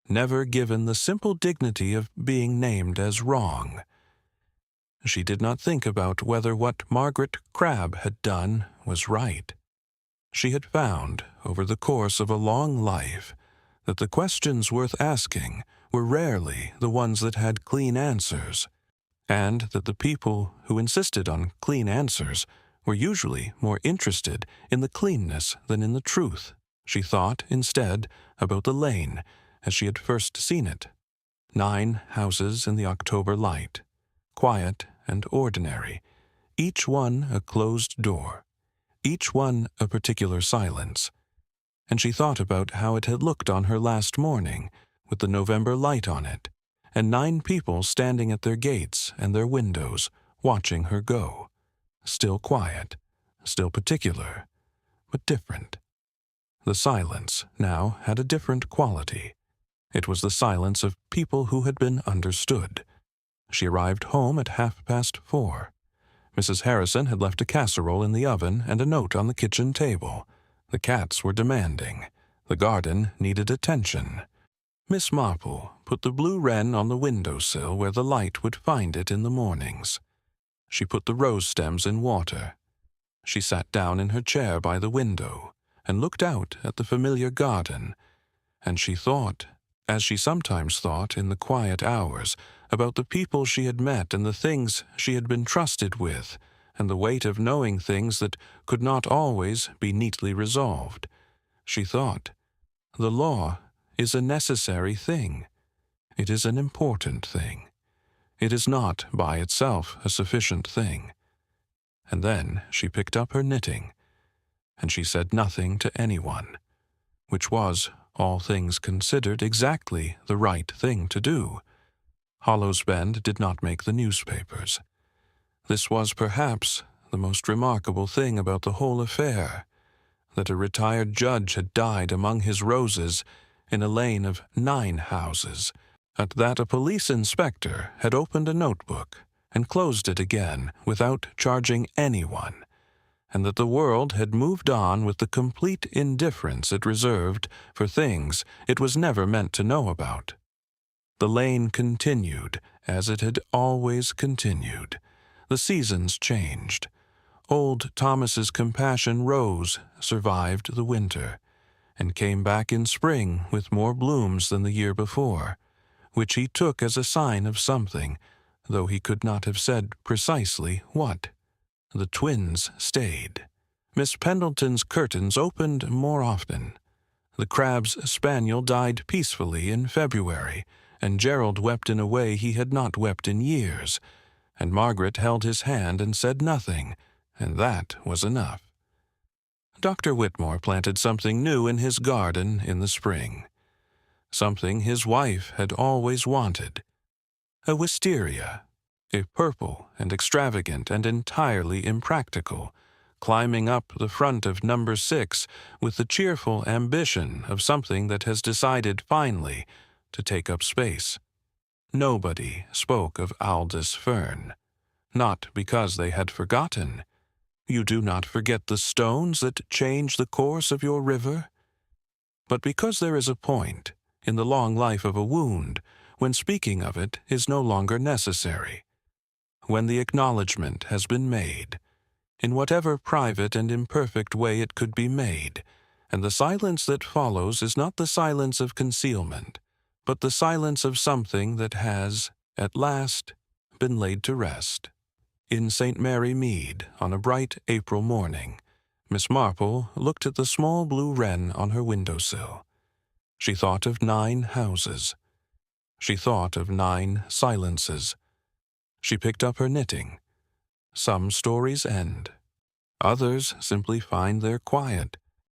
never given the simple dignity of being named as wrong. She did not think about whether what Margaret Crabbe had done was right. She had found, over the course of a long life, that the questions worth asking were rarely the ones that had clean answers, and that the people who insisted on clean answers were usually more interested in the cleanness than in the truth. She thought, instead, about the lane as she had first seen it. 9 houses in the October light, quiet and ordinary, each one a closed door, each one a particular silence. And she thought about how it had looked on her last morning, with the November light on it, and 9 people standing at their gates and their windows, watching her go. Still quiet, still particular, but different. The silence now had a different quality. It was the silence of people who had been understood. She arrived home at 4:30. Mrs. Harrison had left a casserole in the oven and a note on the kitchen table. The cats were demanding. The garden needed attention. Miss Marple put the blue wren on the window-sill where the light would find it in the mornings. She put the rose stems in water. She sat down in her chair by the window and looked out at the familiar garden, and she thought, as she sometimes thought in the quiet hours, about the people she had met and the things she had been trusted with, and the weight of knowing things that could not always be neatly resolved. She thought, the law is a necessary thing. It is an important thing. It is not by itself a sufficient thing. And then she picked up her knitting, and she said nothing to anyone, which was, all things considered, exactly the right thing to do. Hollow's Bend did not make the newspapers. This was perhaps the most remarkable thing about the whole affair, that a retired judge had died among his roses in a lane of 9 houses, at that a police inspector had opened a notebook and closed it again without charging anyone, and that the world had moved on with the complete indifference it reserved for things it was never meant to know about. The lane continued as it had always continued. The seasons changed. Old Thomas's compassion rose, survived the winter, and came back in spring with more blooms than the year before, which he took as a sign of something, though he could not have said precisely what. The twins stayed. Miss Pendleton's curtains opened more often. The Crab's spaniel died peacefully in February, and Gerald wept in a way he had not wept in years, and Margaret held his hand and said nothing, and that was enough. Dr. Whitmore planted something new in his garden in the spring, something his wife had always wanted, a wisteria, a purple and extravagant and entirely impractical, climbing up the front of number 6 with the cheerful ambition of something that has decided finally to take up space. Nobody spoke of Aldous Fern, not because they had forgotten. You do not forget the stones that change the course of your river, but because there is a point in the long life of a wound when speaking of it is no longer necessary, when the acknowledgment has been made, in whatever private and imperfect way it could be made, and the silence that follows is not the silence of concealment, but the silence of something that has, at last, been laid to rest. In St. Mary Mead, on a bright April morning, Miss Marple looked at the small blue wren on her window-sill. She thought of 9 houses. She thought of 9 silences. She picked up her knitting. Some stories end. Others simply find their quiet.